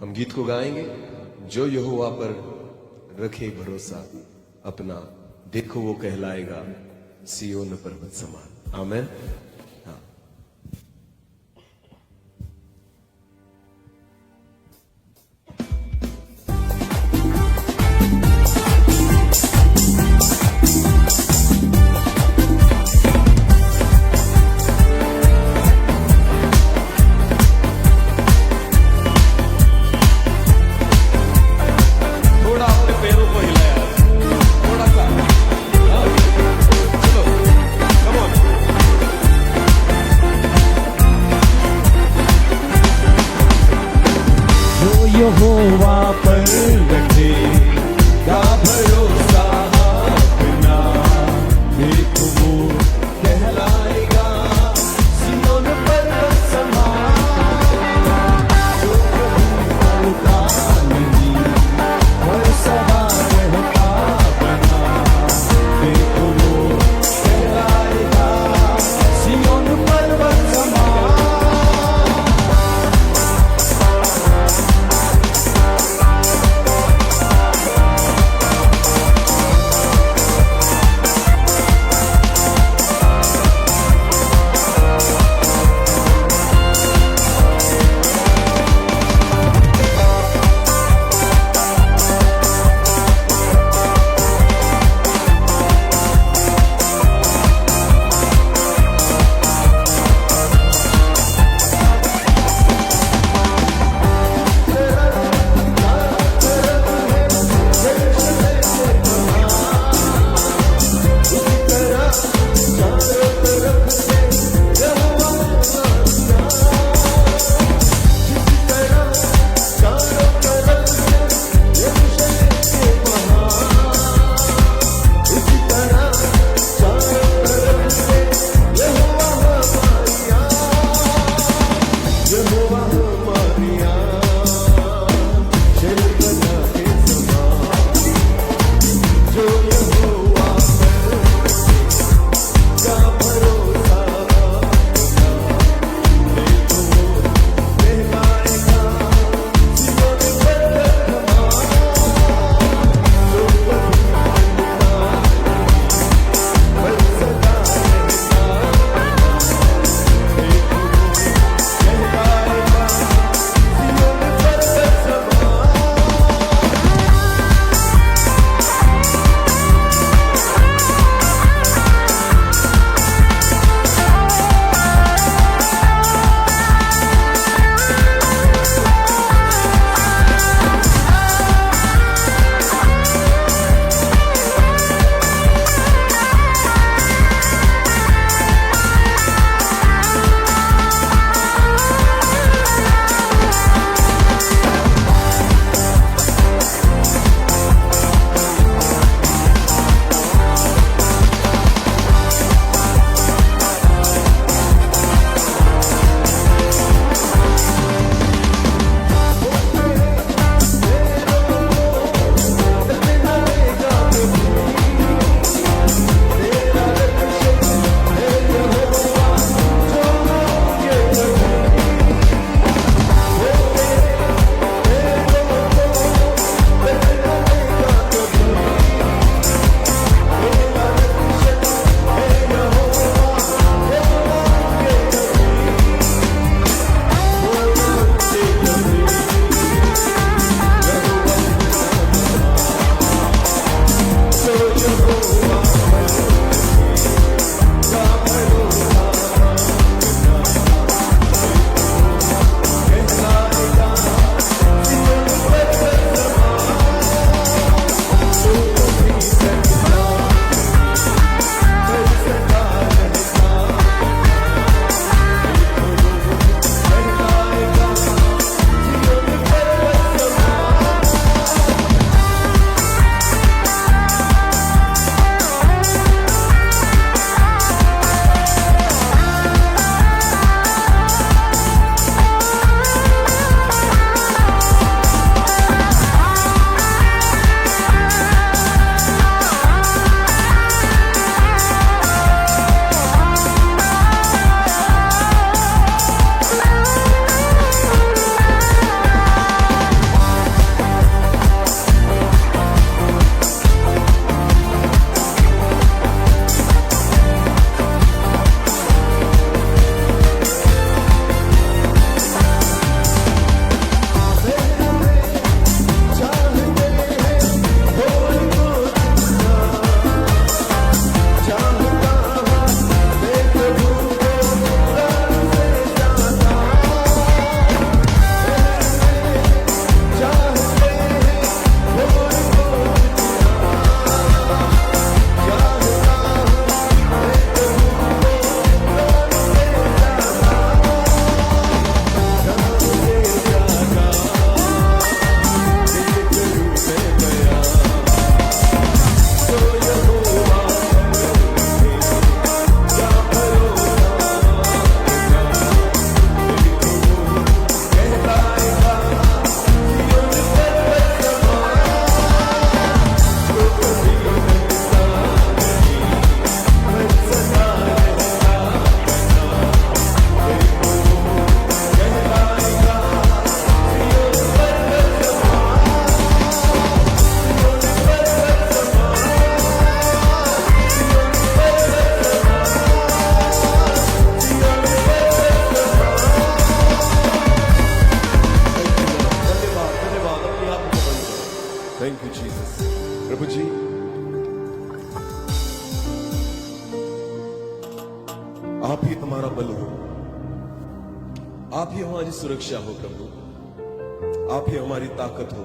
हम गीत को गाएंगे। जो यहोवा पर रखे भरोसा अपना, देखो वो कहलाएगा सिय्योन पर्वत समान। आमेन। हाँ। थोड़ा अपने पैरों को हिलाया, थोड़ा सा। हाँ, चलो, come on। जो यहोवा पर रखेगा भरोसा अपना, देखो वो कहलाएगा सिय्योन पर्वत समान। जो कभी पलटा नहीं, हर सदा रहता बना, देखो वो कहलाएगा सिय्योन पर्वत समान। आप ही हमारी सुरक्षा हो प्रभु, आप ही हमारी ताकत हो,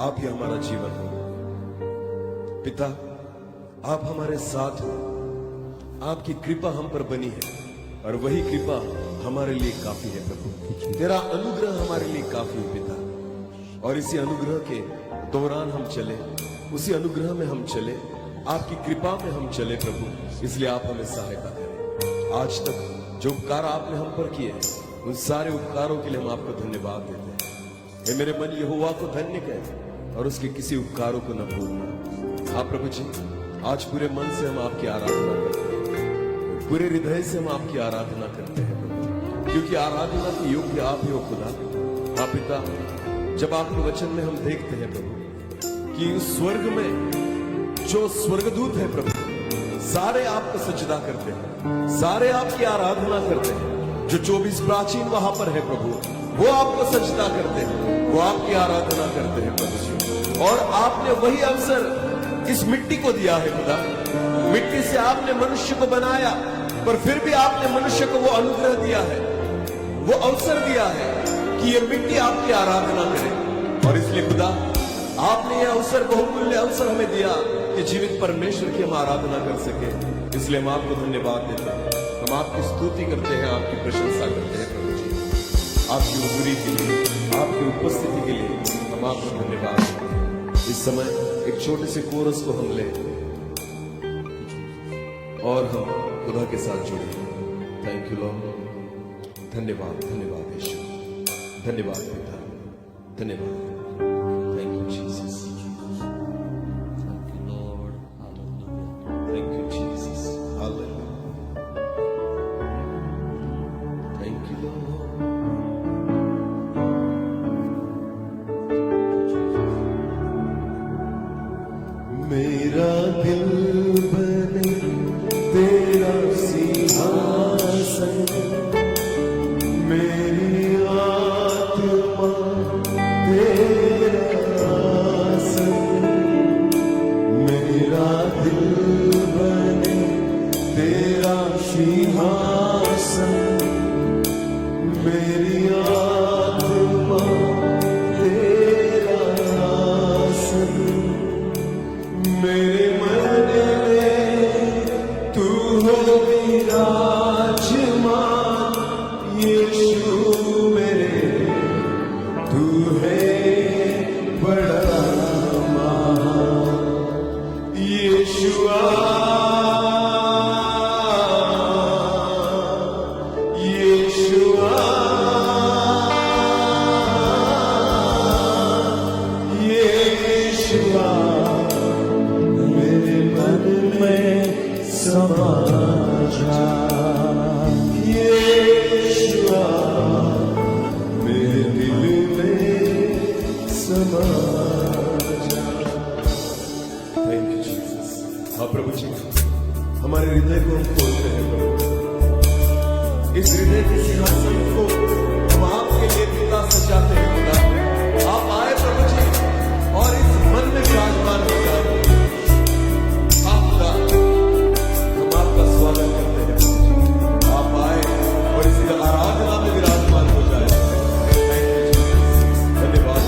आप ही हमारा जीवन हो। पिता, आप हमारे साथ हो, आपकी कृपा हम पर बनी है और वही कृपा हमारे लिए काफी है प्रभु। तेरा अनुग्रह हमारे लिए काफी है पिता, और इसी अनुग्रह के दौरान हम चले, उसी अनुग्रह में हम चले, आपकी कृपा में हम चले प्रभु। इसलिए आप हमें सहायता करें। आज तक जो उपकार आपने हम पर किए हैं, उन सारे उपकारों के लिए हम आपको धन्यवाद देते हैं। हे मेरे मन यहोवा को धन्य कह और उसके किसी उपकारों को न भूलना। हाँ प्रभु जी, आज पूरे मन से हम आपकी आराधना करते हैं, पूरे हृदय से हम आपकी आराधना करते हैं प्रभु, क्योंकि आराधना के योग्य आप ही हो खुदा। हाँ पिता, जब आपके वचन में हम देखते हैं प्रभु कि स्वर्ग में जो स्वर्गदूत है प्रभु, सारे आपको सजदा करते हैं, सारे आपकी आराधना करते हैं। जो 24 प्राचीन वहां पर है प्रभु, वो आपको सजदा करते हैं, वो आपकी आराधना करते हैं प्रभु जी। और आपने वही अवसर इस मिट्टी को दिया है खुदा। मिट्टी से आपने मनुष्य को बनाया, पर फिर भी आपने मनुष्य को वो अनुग्रह दिया है, वो अवसर दिया है कि ये मिट्टी आपकी आराधना करे। और इसलिए खुदा, आपने यह अवसर, बहुमूल्य अवसर हमें दिया कि जीवित परमेश्वर की हम आराधना कर सके। इसलिए हम आपको धन्यवाद देते हैं, हम आपकी स्तुति करते हैं, आपकी प्रशंसा करते हैं प्रभु जी। आपकी हुजूरी के लिए, आपकी उपस्थिति के लिए हम आपको धन्यवाद देते हैं। इस समय एक छोटे से कोरस को हम लें और हम खुदा के साथ जुड़े। Thank you Lord. धन्यवाद, धन्यवाद यीशु, धन्यवाद पिता, धन्यवाद। Thank you Jesus, Thank you, Lord. Hallelujah. Thank you Jesus, hallelujah, thank you Lord. मेरा दिल बने तेरा सिंहासन, मेरी आत्मा तेरा आसन। मेरा दिल बने तेरा सिंहासन, मेरी आत्मा तेरा आसन। मेरे मन में तू हो विराजमान, यीशु मेरे, तू है बड़ा महान। यीशुआ, यीशुआ, यीशुआ, मेरे मन में समा जा। यीशुआ, मेरे दिल में समा जा। Thank you Jesus. हाँ प्रभु जी, हमारे हृदय को हम खोलते हैं प्रभु। इस हृदय के सिंहासन को हम आपके लिए पिता सजाते हैं खुदा। आप आए प्रभु जी और इस मन में विराजमान हो जाए। आप खुदा, हम आपका स्वागत करते हैं प्रभु जी। आप आए और इस आराधना में विराजमान हो जाए। थैंक यू जीसस, धन्यवाद।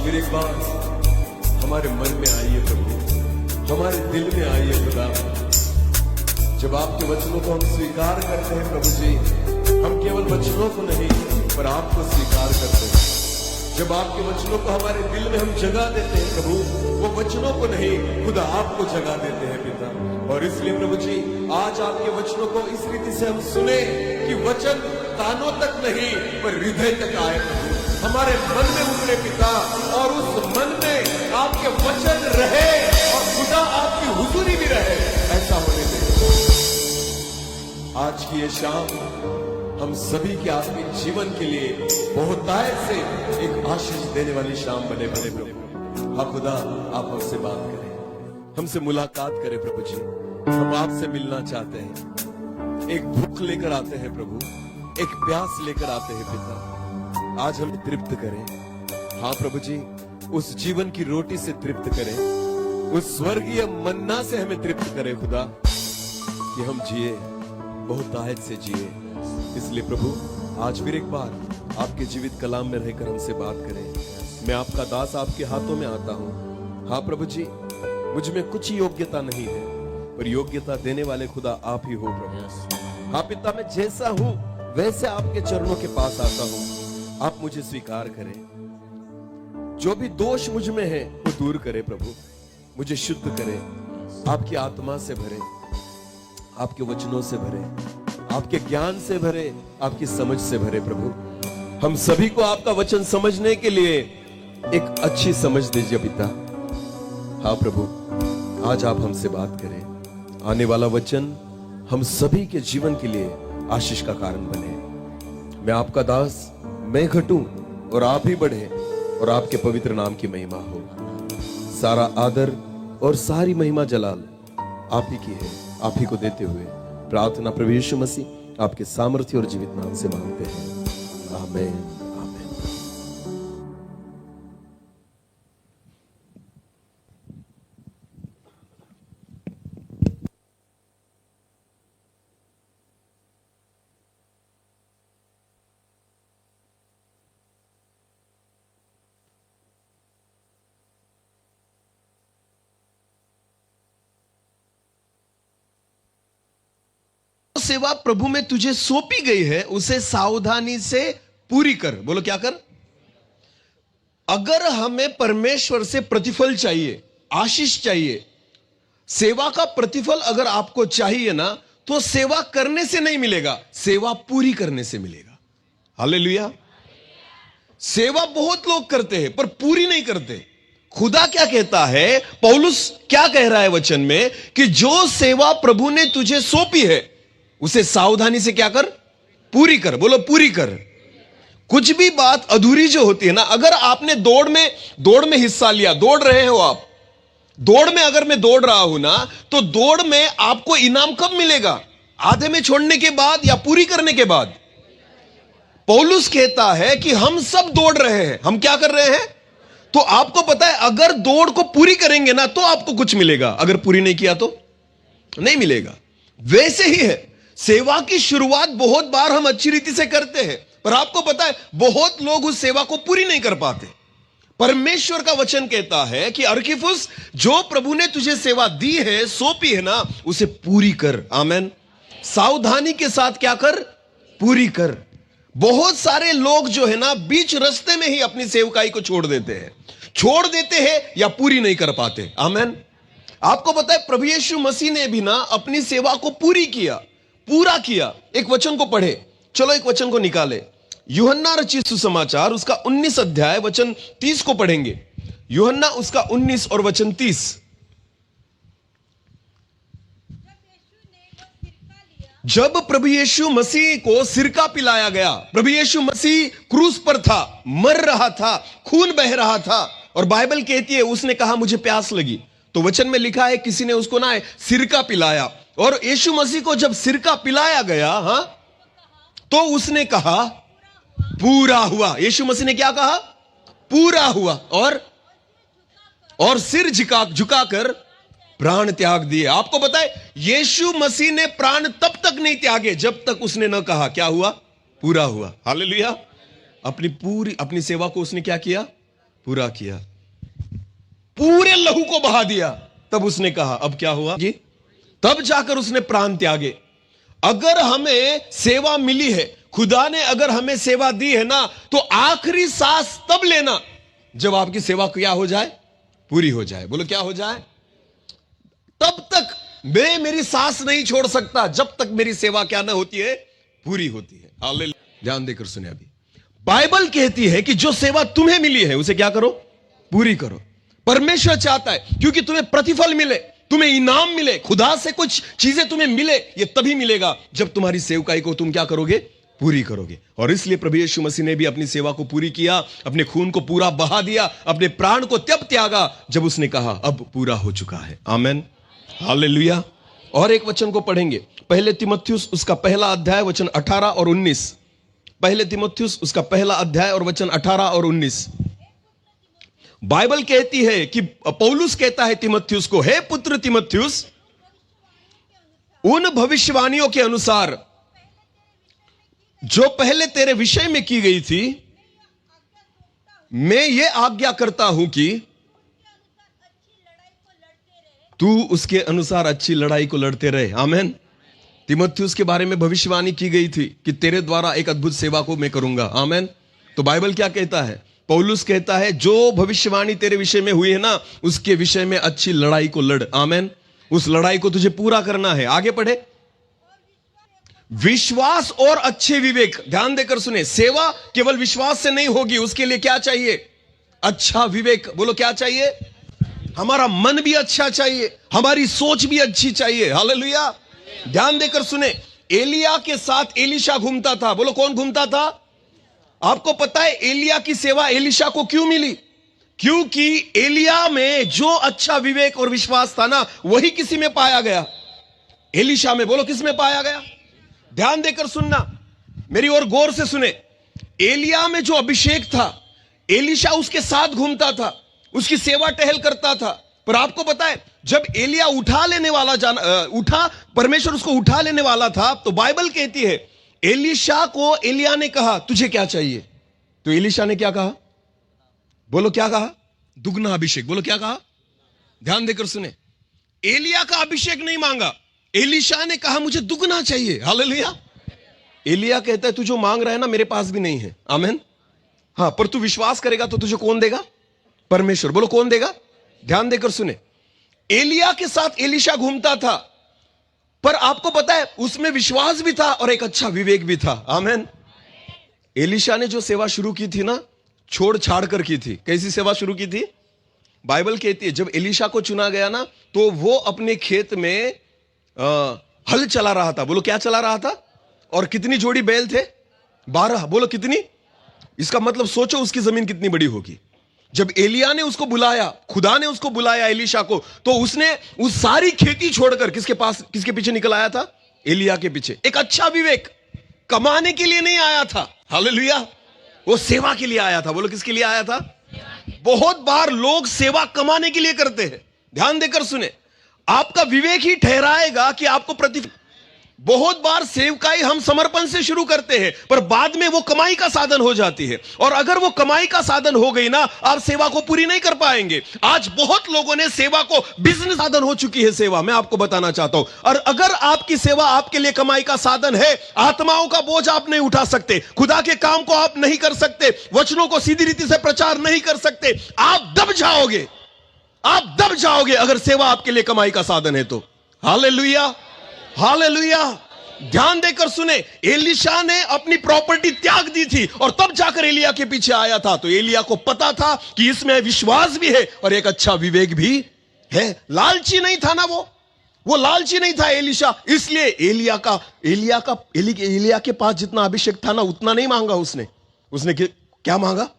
फिर एक बार हमारे मन में आइए प्रभु, हमारे दिल में आइए खुदा। जब आपके वचनों को हम स्वीकार करते हैं प्रभु जी, हम केवल वचनों को नहीं पर आपको स्वीकार करते हैं। जब आपके वचनों को हमारे दिल में हम जगह देते हैं प्रभु, वो वचनों को नहीं खुदा आपको जगह देते हैं पिता। और इसलिए प्रभु जी आज आपके वचनों को इस रीति से हम सुने कि वचन कानों तक नहीं पर हृदय तक आए प्रभु, हमारे मन में उतरे पिता, और उस मन में आपके वचन रहे और खुदा आपकी हुजूरी भी रहे, ऐसा होने दें। आज की ये शाम हम सभी के आत्मिक जीवन के लिए बहुतायत से एक आशीष देने वाली शाम बने प्रभु। हाँ खुदा, आप हमसे बात करें, हमसे मुलाकात करें प्रभु जी। हम आपसे मिलना चाहते हैं, एक भूख लेकर आते हैं प्रभु, एक प्यास लेकर आते हैं पिता। आज हमें तृप्त करें। हाँ प्रभु जी, उस जीवन की रोटी से तृप्त करें, उस स्वर्गीय मन्ना से हमें तृप्त करें खुदा, कि हम जिए, बहुतायत से जिए। इसलिए प्रभु आज फिर एक बार आपके जीवित कलाम में रहकर हमसे बात करें। मैं आपका दास आपके हाथों में आता हूँ। हाँ प्रभु जी, मुझ में कुछ योग्यता नहीं है, पर योग्यता देने वाले खुदा आप ही हो प्रभु। हाँ पिता, मैं जैसा हूँ वैसे आपके चरणों के पास आता हूँ। आप मुझे स्वीकार करें, जो भी दोष मुझ में है वो दूर करे प्रभु, मुझे शुद्ध करें, आपकी आत्मा से भरे, आपके वचनों से भरे, आपके ज्ञान से भरे, आपकी समझ से भरे प्रभु। हम सभी को आपका वचन समझने के लिए एक अच्छी समझ दीजिए पिता। हाँ प्रभु, आज आप हमसे बात करें, आने वाला वचन हम सभी के जीवन के लिए आशीष का कारण बने। मैं आपका दास, मैं घटूं और आप ही बढ़े, और आपके पवित्र नाम की महिमा हो। सारा आदर और सारी महिमा जलाल आप ही की है, आप ही को देते हुए प्रार्थना प्रभु यीशु मसीह आपके सामर्थ्य और जीवित नाम से मांगते हैं, आमीन, आमीन। सेवा प्रभु में तुझे सौंपी गई है, उसे सावधानी से पूरी कर। बोलो क्या कर? अगर हमें परमेश्वर से प्रतिफल चाहिए, आशीष चाहिए, सेवा का प्रतिफल अगर आपको चाहिए ना, तो सेवा करने से नहीं मिलेगा, सेवा पूरी करने से मिलेगा। हालेलुया। सेवा बहुत लोग करते हैं पर पूरी नहीं करते। खुदा क्या कहता है, पौलुस क्या कह रहा है वचन में, कि जो सेवा प्रभु ने तुझे सौंपी है उसे सावधानी से क्या कर? पूरी कर। बोलो पूरी कर। कुछ भी बात अधूरी जो होती है ना, अगर आपने दौड़ में हिस्सा लिया, दौड़ रहे हो आप, दौड़ में अगर मैं दौड़ रहा हूं ना, तो दौड़ में आपको इनाम कब मिलेगा? आधे में छोड़ने के बाद या पूरी करने के बाद? पौलुस कहता है कि हम सब दौड़ रहे हैं, हम क्या कर रहे हैं? तो आपको पता है, अगर दौड़ को पूरी करेंगे ना तो आपको कुछ मिलेगा, अगर पूरी नहीं किया तो नहीं मिलेगा। वैसे ही है, सेवा की शुरुआत बहुत बार हम अच्छी रीति से करते हैं, पर आपको पता है बहुत लोग उस सेवा को पूरी नहीं कर पाते। परमेश्वर का वचन कहता है कि अर्किफुस, जो प्रभु ने तुझे सेवा दी है, सौंपी है ना, उसे पूरी कर। आमेन। सावधानी के साथ क्या कर? पूरी कर। बहुत सारे लोग जो है ना, बीच रास्ते में ही अपनी सेवकाई को छोड़ देते हैं या पूरी नहीं कर पाते। आमेन। आपको पता है प्रभु यीशु मसीह ने भी ना अपनी सेवा को पूरा किया। एक वचन को पढ़े, चलो एक वचन को निकाले। यूहन्ना रचित सुसमाचार उसका 19 अध्याय वचन 30 को पढ़ेंगे। यूहन्ना उसका 19 और वचन 30। जब प्रभु यीशु मसीह को सिरका पिलाया गया, प्रभु यीशु मसीह क्रूस पर था, मर रहा था, खून बह रहा था, और बाइबल कहती है उसने कहा मुझे प्यास लगी। तो वचन में लिखा है किसी ने उसको ना सिरका पिलाया, और यीशु मसीह को जब सिरका पिलाया गया, हाँ, तो उसने कहा पूरा हुआ। यीशु मसीह ने क्या कहा? पूरा हुआ। और सिर झुकाकर प्राण त्याग दिए। आपको पता है यीशु मसीह ने प्राण तब तक नहीं त्यागे जब तक उसने न कहा क्या हुआ? पूरा हुआ। हालेलुया। अपनी सेवा को उसने क्या किया? पूरा किया। पूरे लहू को बहा दिया। तब उसने कहा अब क्या हुआ जी? तब जाकर उसने प्राण त्यागे। अगर हमें सेवा मिली है, खुदा ने अगर हमें सेवा दी है ना, तो आखिरी सांस तब लेना जब आपकी सेवा क्या हो जाए? पूरी हो जाए। बोलो क्या हो जाए? तब तक मैं मेरी सांस नहीं छोड़ सकता जब तक मेरी सेवा क्या ना होती है? पूरी होती है। हालेलुया। ध्यान देकर सुने। अभी बाइबल कहती है कि जो सेवा तुम्हें मिली है उसे क्या करो? पूरी करो। परमेश्वर चाहता है क्योंकि तुम्हें प्रतिफल मिले, तुम्हें इनाम मिले, खुदा से कुछ चीजें तुम्हें मिले। ये तभी मिलेगा जब तुम्हारी सेवकाई को तुम क्या करोगे? पूरी करोगे। और इसलिए प्रभु यीशु मसीह ने भी अपनी सेवा को पूरी किया, अपने खून को पूरा बहा दिया, अपने प्राण को तब त्यागा जब उसने कहा अब पूरा हो चुका है। आमेन, हालेलुया। और एक वचन को पढ़ेंगे, पहले तीमुथियुस उसका पहला अध्याय वचन 18 और 19। पहले तीमुथियुस उसका पहला अध्याय और वचन 18 और 19। बाइबल कहती है कि पौलुस कहता है तीमुथियुस को, हे पुत्र तीमुथियुस, उन भविष्यवाणियों के अनुसार जो पहले तेरे विषय में की गई थी, मैं ये आज्ञा करता हूं कि तू उसके अनुसार अच्छी लड़ाई को लड़ते रहे। आमेन। तीमुथियुस के बारे में भविष्यवाणी की गई थी कि तेरे द्वारा एक अद्भुत सेवा को मैं करूंगा। आमेन। तो बाइबल क्या कहता है? पौलुस कहता है जो भविष्यवाणी तेरे विषय में हुई है ना, उसके विषय में अच्छी लड़ाई को लड़। आमेन। उस लड़ाई को तुझे पूरा करना है। आगे पढ़े। विश्वास और अच्छे विवेक। ध्यान देकर सुने, सेवा केवल विश्वास से नहीं होगी, उसके लिए क्या चाहिए? अच्छा विवेक। बोलो क्या चाहिए? हमारा मन भी अच्छा चाहिए, हमारी सोच भी अच्छी चाहिए। हालेलुया। ध्यान देकर सुने, एलिया के साथ एलीशा घूमता था। बोलो कौन घूमता था? आपको पता है एलिया की सेवा एलीशा को क्यों मिली? क्योंकि एलिया में जो अच्छा विवेक और विश्वास था ना, वही किसी में पाया गया? एलीशा में। बोलो किस में पाया गया? ध्यान देकर सुनना, मेरी ओर गौर से सुने। एलिया में जो अभिषेक था, एलीशा उसके साथ घूमता था, उसकी सेवा टहल करता था। पर आपको पता है जब एलिया उठा परमेश्वर उसको उठा लेने वाला था, तो बाइबल कहती है एलीशा को एलिया ने कहा तुझे क्या चाहिए? तो एलीशा ने क्या कहा? बोलो क्या कहा? दुगना अभिषेक। बोलो क्या कहा? ध्यान देकर सुने, एलिया का अभिषेक नहीं मांगा, एलीशा ने कहा मुझे दुगना चाहिए। हालेलुया। एलिया कहता है तू जो मांग रहा है ना, मेरे पास भी नहीं है। आमेन। हाँ, पर तू विश्वास करेगा तो तुझे कौन देगा? परमेश्वर। बोलो कौन देगा? ध्यान देकर सुने, एलिया के साथ एलीशा घूमता था, पर आपको पता है उसमें विश्वास भी था और एक अच्छा विवेक भी था। आमेन। एलीशा ने जो सेवा शुरू की थी ना, छोड़ छाड़ कर की थी। कैसी सेवा शुरू की थी? बाइबल कहती है जब एलीशा को चुना गया ना, तो वो अपने खेत में हल चला रहा था। बोलो क्या चला रहा था? और कितनी जोड़ी बैल थे? 12। बोलो कितनी? इसका मतलब सोचो उसकी जमीन कितनी बड़ी होगी। जब एलिया ने उसको बुलाया, खुदा ने उसको बुलाया एलीशा को, तो उसने उस सारी खेती छोड़कर किसके पीछे निकल आया था? एलिया के पीछे। एक अच्छा विवेक, कमाने के लिए नहीं आया था। हालेलुया। वो सेवा के लिए आया था। बोलो किसके लिए आया था? बहुत बार लोग सेवा कमाने के लिए करते हैं। ध्यान देकर सुने, आपका विवेक ही ठहराएगा कि आपको बहुत बार सेवकाई हम समर्पण से शुरू करते हैं, पर बाद में वो कमाई का साधन हो जाती है। और अगर वो कमाई का साधन हो गई ना, आप सेवा को पूरी नहीं कर पाएंगे। आज बहुत लोगों ने सेवा को बिजनेस साधन हो चुकी है सेवा, मैं आपको बताना चाहता हूं। और अगर आपकी सेवा आपके लिए कमाई का साधन है, आत्माओं का बोझ आप नहीं उठा सकते, खुदा के काम को आप नहीं कर सकते, वचनों को सीधी रीति से प्रचार नहीं कर सकते, आप दब जाओगे। आप दब जाओगे अगर सेवा आपके लिए कमाई का साधन है तो। Hallelujah, hallelujah. ध्यान देकर सुने, एलीशा ने अपनी प्रॉपर्टी त्याग दी थी और तब जाकर एलिया के पीछे आया था। तो एलिया को पता था कि इसमें विश्वास भी है और एक अच्छा विवेक भी है। लालची नहीं था ना वो लालची नहीं था एलीशा। इसलिए एलिया के पास जितना अभिषेक था ना, उतना नहीं मांगा उसने। क्या मांगा?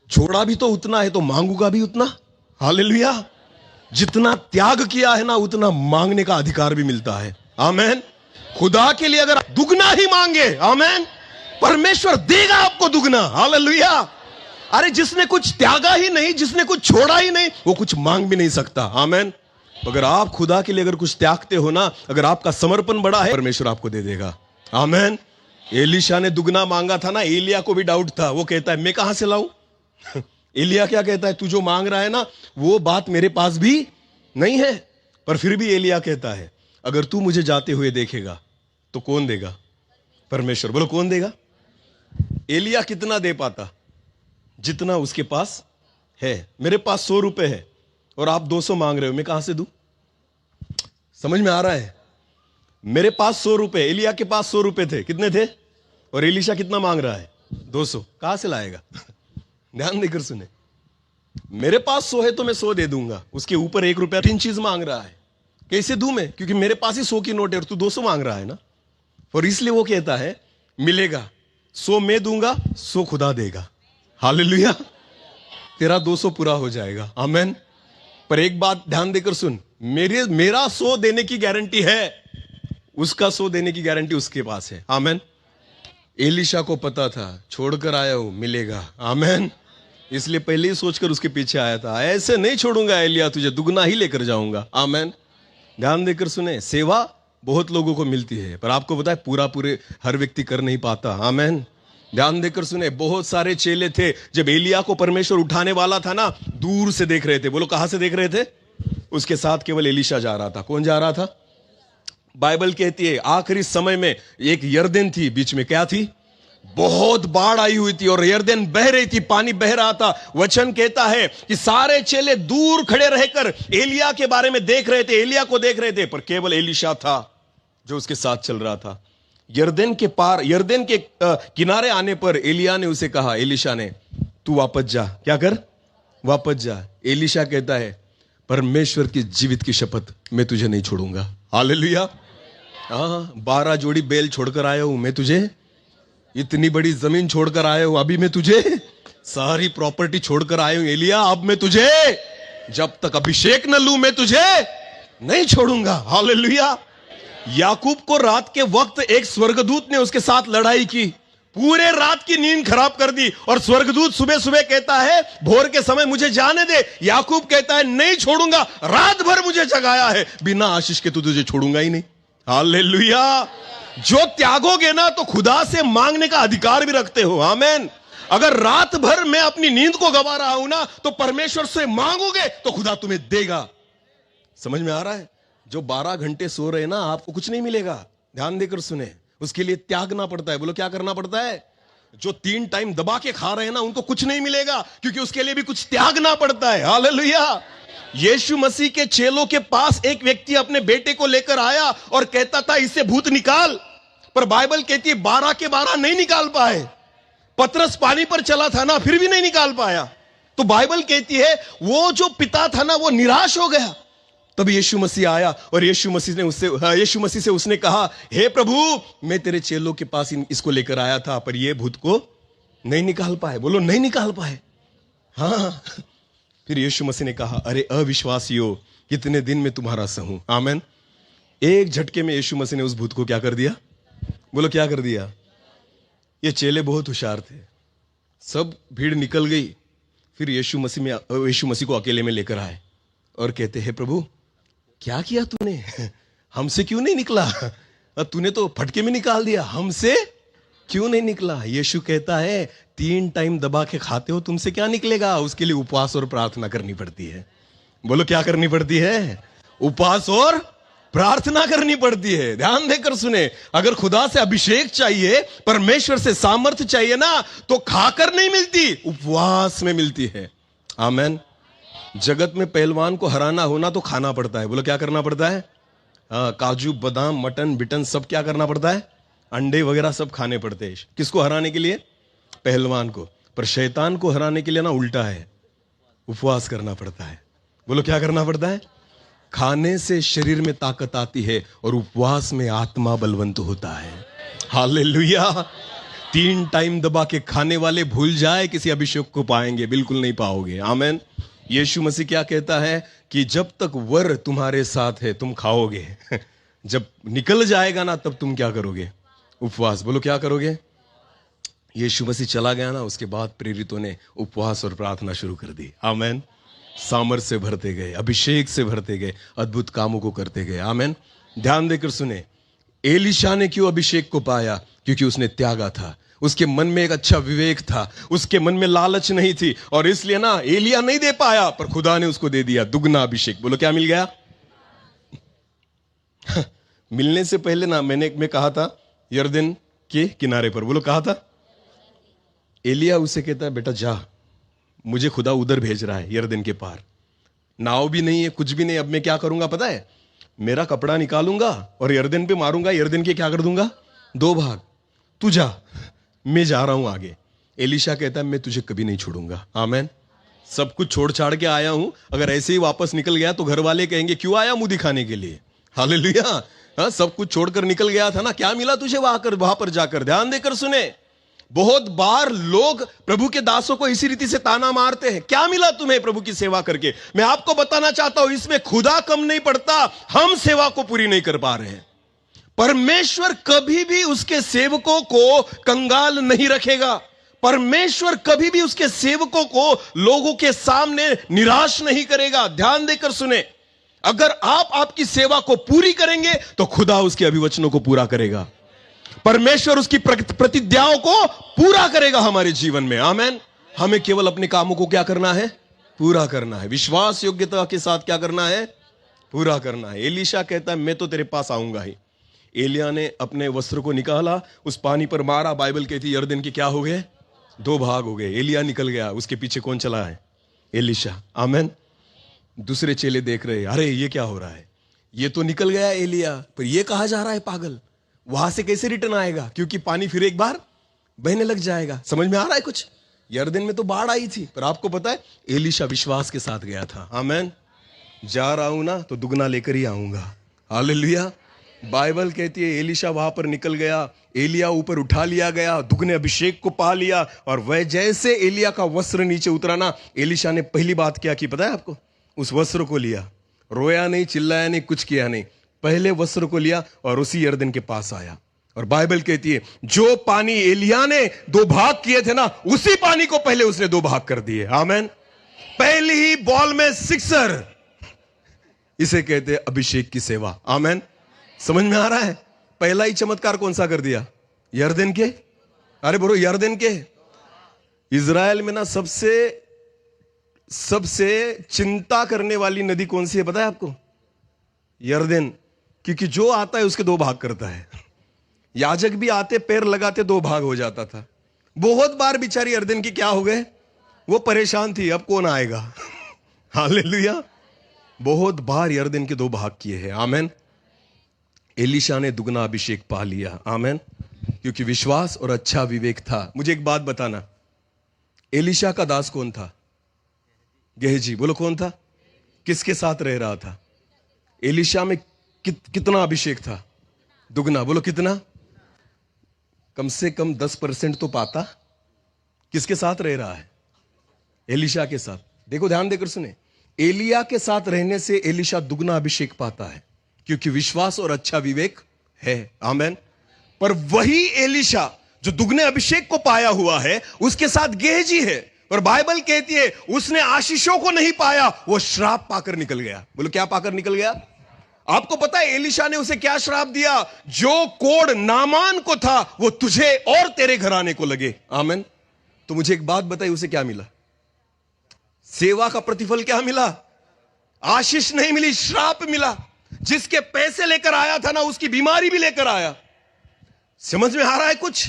छोड़ा भी तो उतना है, तो मांगूगा भी उतना। हालेलुया। जितना त्याग किया है ना, उतना मांगने का अधिकार भी मिलता है। आमेन। खुदा के लिए अगर दुगना ही मांगे, आमेन, परमेश्वर देगा आपको दुगना। हालेलुया। अरे जिसने कुछ त्यागा ही नहीं, जिसने कुछ छोड़ा ही नहीं, वो कुछ मांग भी नहीं सकता। आमेन। अगर आप खुदा के लिए अगर कुछ त्यागते हो ना, अगर आपका समर्पण बड़ा है, परमेश्वर आपको दे देगा। आमेन। एलीशा ने दुगना मांगा था ना, एलिया को भी डाउट था। वो कहता है मैं कहां से लाऊं? एलिया क्या कहता है, तू जो मांग रहा है ना वो बात मेरे पास भी नहीं है। पर फिर भी एलिया कहता है अगर तू मुझे जाते हुए देखेगा तो कौन देगा? परमेश्वर। बोलो कौन देगा? एलिया कितना दे पाता? जितना उसके पास है। मेरे पास 100 रुपए है और आप 200 मांग रहे हो, मैं कहां से दूं? समझ में आ रहा है? मेरे पास 100 रुपए, एलिया के पास 100 रुपए थे। कितने थे? और एलीशा कितना मांग रहा है? 200। कहां से लाएगा? ध्यान देकर सुने, मेरे पास 100 है तो मैं 100 दे दूंगा, उसके ऊपर 1 रुपया 3 चीज मांग रहा है। कैसे दूं मैं? क्योंकि मेरे पास ही 100 की नोट है और तू 200 मांग रहा है ना। और इसलिए वो कहता है मिलेगा, 100 मैं दूंगा, 100 खुदा देगा। हालेलुया। तेरा 200 पूरा हो जाएगा। आमेन। पर एक बात ध्यान देकर सुन, मेरा 100 देने की गारंटी है, उसका 100 देने की गारंटी उसके पास है। आमेन। एलीशा को पता था छोड़कर आया हूं मिलेगा। आमेन। इसलिए पहले ही सोचकर उसके पीछे आया था, ऐसे नहीं छोड़ूंगा एलिया, तुझे दुगना ही लेकर जाऊंगा। आमेन। ध्यान देकर सुने, सेवा बहुत लोगों को मिलती है पर आपको पता है पूरे हर व्यक्ति कर नहीं पाता। आमेन। ध्यान देकर सुने, बहुत सारे चेले थे, जब एलिया को परमेश्वर उठाने वाला था ना, दूर से देख रहे थे। बोलो कहां से देख रहे थे? उसके साथ केवल एलीशा जा रहा था। कौन जा रहा था? बाइबल कहती है आखिरी समय में एक यरदन थी, बीच में क्या थी? बहुत बाढ़ आई हुई थी और यरदन बह रही थी, पानी बह रहा था। वचन कहता है कि सारे चेले दूर खड़े रहकर एलिया के बारे में देख रहे थे, एलिया को देख रहे थे, पर केवल एलीशा था जो उसके साथ चल रहा था। यरदन के पार, यरदन के किनारे आने पर एलिया ने उसे कहा, एलीशा ने, तू वापस जा। क्या कर? वापस जा। एलीशा कहता है परमेश्वर की जीवित की शपथ, मैं तुझे नहीं छोड़ूंगा। हालेलुया। हाँ, 12 जोड़ी बैल छोड़कर आया हूं मैं तुझे, इतनी बड़ी जमीन छोड़कर आया हूं, अभी मैं तुझे सारी प्रॉपर्टी छोड़कर आया हूं एलिया, अब मैं तुझे जब तक अभिषेक न लूं मैं तुझे नहीं छोड़ूंगा। हालेलुया। याकूब को रात के वक्त एक स्वर्गदूत ने उसके साथ लड़ाई की, पूरे रात की नींद खराब कर दी, और स्वर्गदूत सुबह सुबह कहता है भोर के समय मुझे जाने दे। याकूब कहता है नहीं छोड़ूंगा, रात भर मुझे जगाया है, बिना आशीष के तुझे छोड़ूंगा ही नहीं। हालेलुया। जो त्यागोगे ना तो खुदा से मांगने का अधिकार भी रखते हो। आमेन। अगर रात भर मैं अपनी नींद को गवा रहा हूं ना तो परमेश्वर से मांगोगे तो खुदा तुम्हें देगा। समझ में आ रहा है? जो 12 घंटे सो रहे ना, आपको कुछ नहीं मिलेगा। ध्यान देकर सुने, उसके लिए त्यागना पड़ता है। बोलो क्या करना पड़ता है? जो 3 टाइम दबा के खा रहे हैं ना, उनको कुछ नहीं मिलेगा, क्योंकि उसके लिए भी कुछ त्यागना पड़ता है। हालेलुया। यीशु मसीह के चेलों के पास एक व्यक्ति अपने बेटे को लेकर आया और कहता था इससे भूत निकाल, पर बाइबल कहती है 12 के 12 नहीं निकाल पाए। पतरस पानी पर चला था ना, फिर भी नहीं निकाल पाया। तो बाइबल कहती है वो जो पिता था ना, वो निराश हो गया। तब यीशु मसीह आया और यीशु मसीह से उसने कहा, हे प्रभु, मैं तेरे चेलों के पास इसको लेकर आया था, पर ये भूत को नहीं निकाल पाए। बोलो नहीं निकाल पाए। हाँ। फिर यीशु मसीह ने कहा, अरे अविश्वासियों, कितने दिन में तुम्हारा सहूं। आमेन। एक झटके में यीशु मसीह ने उस भूत को क्या कर दिया? बोलो क्या कर दिया? ये चेले बहुत होशियार थे, सब भीड़ निकल गई। फिर यीशु मसीह को अकेले में लेकर आए और कहते हैं, प्रभु क्या किया तूने? हमसे क्यों नहीं निकला? तूने तो फटके में निकाल दिया, हमसे क्यों नहीं निकला? यीशु कहता है 3 टाइम दबा के खाते हो, तुमसे क्या निकलेगा? उसके लिए उपवास और प्रार्थना करनी पड़ती है। बोलो क्या करनी पड़ती है? उपवास और प्रार्थना करनी पड़ती है। ध्यान देकर सुने, अगर खुदा से अभिषेक चाहिए, परमेश्वर से सामर्थ्य चाहिए ना, तो खाकर नहीं मिलती, उपवास में मिलती है। आमेन। जगत में पहलवान को हराना होना तो खाना पड़ता है। बोलो क्या करना पड़ता है? काजू बादाम मटन बिटन सब क्या करना पड़ता है? अंडे वगैरह सब खाने पड़ते हैं। किसको हराने के लिए? पहलवान को। पर शैतान को हराने के लिए ना उल्टा है, उपवास करना पड़ता है। बोलो क्या करना पड़ता है? खाने से शरीर में ताकत आती है और उपवास में आत्मा बलवंत होता है। हालेलुया। 3 टाइम दबा के खाने वाले भूल जाए किसी अभिषेक को पाएंगे? बिल्कुल नहीं पाओगे। आमेन। यीशु मसीह क्या कहता है कि जब तक वर तुम्हारे साथ है तुम खाओगे, जब निकल जाएगा ना तब तुम क्या करोगे? उपवास। बोलो क्या करोगे? यीशु मसीह चला गया ना, उसके बाद प्रेरितों ने उपवास और प्रार्थना शुरू कर दी। आमेन। सामर्थ्य से भरते गए, अभिषेक से भरते गए, अद्भुत कामों को करते गए। आमेन। ध्यान देकर सुने, एलीशा ने क्यों अभिषेक को पाया? क्योंकि उसने त्यागा था। उसके मन में एक अच्छा विवेक था, उसके मन में लालच नहीं थी, और इसलिए ना एलिया नहीं दे पाया, पर खुदा ने उसको दे दिया दुगना अभिषेक। बोलो क्या मिल गया? मिलने से पहले ना मैं कहा था यरदन के किनारे पर, बोलो कहा था। एलिया उसे कहता है बेटा जा, मुझे खुदा उधर भेज रहा है यरदन के पार, नाव भी नहीं है, कुछ भी नहीं। अब मैं क्या करूंगा पता है? मेरा कपड़ा निकालूंगा और यरदन पे मारूंगा, यरदन के क्या कर दूंगा? 2 भाग। तू जा, मैं जा रहा हूं आगे। एलीशा कहता है मैं तुझे कभी नहीं छोड़ूंगा। आमेन। सब कुछ छोड़ छाड़ के आया हूं, अगर ऐसे ही वापस निकल गया तो घर वाले कहेंगे क्यों आया मुंह दिखाने के लिए। हालेलुया। हाँ, सब कुछ छोड़कर निकल गया था ना, क्या मिला तुझे वहां पर जाकर? ध्यान देकर सुने, बहुत बार लोग प्रभु के दासों को इसी रीति से ताना मारते हैं, क्या मिला तुम्हें प्रभु की सेवा करके? मैं आपको बताना चाहता हूं, इसमें खुदा कम नहीं पड़ता, हम सेवा को पूरी नहीं कर पा रहे हैं। परमेश्वर कभी भी उसके सेवकों को कंगाल नहीं रखेगा। परमेश्वर कभी भी उसके सेवकों को लोगों के सामने निराश नहीं करेगा। ध्यान देकर सुने, अगर आप आपकी सेवा को पूरी करेंगे तो खुदा उसके अभिवचनों को पूरा करेगा। परमेश्वर उसकी प्रतिज्ञाओं को पूरा करेगा हमारे जीवन में। आमेन। हमें केवल अपने कामों को क्या करना है? पूरा करना है। विश्वास योग्यता के साथ क्या करना है? पूरा करना है। एलीशा कहता है मैं तो तेरे पास आऊंगा ही। एलिया ने अपने वस्त्र को निकाला, उस पानी पर मारा, बाइबल कहती है यरदन के क्या हो गए? 2 भाग हो गए। एलिया निकल गया, उसके पीछे कौन चला है? एलीशा। आमेन। दूसरे चेले देख रहे, अरे ये क्या हो रहा है? ये तो निकल गया एलिया, पर ये कहा जा रहा है पागल, वहां से कैसे रिटर्न आएगा? क्योंकि पानी फिर एक बार बहने लग जाएगा। समझ में आ रहा है कुछ? यरदन में तो बाढ़ आई थी, पर आपको पता है एलीशा विश्वास के साथ गया था। आमेन। जा रहा हूं ना तो दुगना लेकर ही आऊंगा। हालेलुया। बाइबल कहती है एलीशा वहां पर निकल गया, एलिया ऊपर उठा लिया गया, दुगने अभिषेक को पा लिया, और वह जैसे एलिया का वस्त्र नीचे उतरा ना, एलीशा ने पहली बात क्या की पता है आपको? उस वस्त्र को लिया, रोया नहीं, चिल्लाया नहीं, कुछ किया नहीं, पहले वस्त्र को लिया और उसी यरदन के पास आया। और बाइबल कहती है जो पानी एलिया ने 2 भाग किए थे ना, उसी पानी को पहले उसने 2 भाग कर दिए। आमेन। पहली ही बॉल में 6। इसे कहते हैं अभिषेक की सेवा। आमेन। समझ में आ रहा है? पहला ही चमत्कार कौन सा कर दिया? यरदन के। अरे बोलो यरदन के। इजराइल में ना सबसे चिंता करने वाली नदी कौन सी है पता है आपको? यरदन। क्योंकि जो आता है उसके 2 भाग करता है। याजक भी आते, पैर लगाते, 2 भाग हो जाता था। बहुत बार बेचारी यरदन की क्या हो गए? वो परेशान थी, अब कौन आएगा? हालेलुया। बहुत बार यरदन के 2 भाग किए हैं। आमेन। एलीशा ने दुगना अभिषेक पा लिया। आमेन। क्योंकि विश्वास और अच्छा विवेक था। मुझे एक बात बताना, एलीशा का दास कौन था? गेहजी। बोलो कौन था? किसके साथ रह रहा था? एलीशा में कितना अभिषेक था? दुगना। बोलो कितना? कम से कम 10% तो पाता। किसके साथ रह रहा है? एलीशा के साथ। देखो ध्यान देकर सुने, एलिया के साथ रहने से एलीशा दुगना अभिषेक पाता है, क्योंकि विश्वास और अच्छा विवेक है। आमेन। पर वही एलीशा जो दुगने अभिषेक को पाया हुआ है, उसके साथ गेहजी है, पर बाइबल कहती है उसने आशीषों को नहीं पाया, वो श्राप पाकर निकल गया। बोलो क्या पाकर निकल गया? आपको पता है एलीशा ने उसे क्या श्राप दिया? जो कोढ़ नामान को था वो तुझे और तेरे घराने को लगे। आमेन। तो मुझे एक बात बताइए, उसे क्या मिला? सेवा का प्रतिफल क्या मिला? आशीष नहीं मिली, श्राप मिला। जिसके पैसे लेकर आया था ना, उसकी बीमारी भी लेकर आया। समझ में आ रहा है कुछ?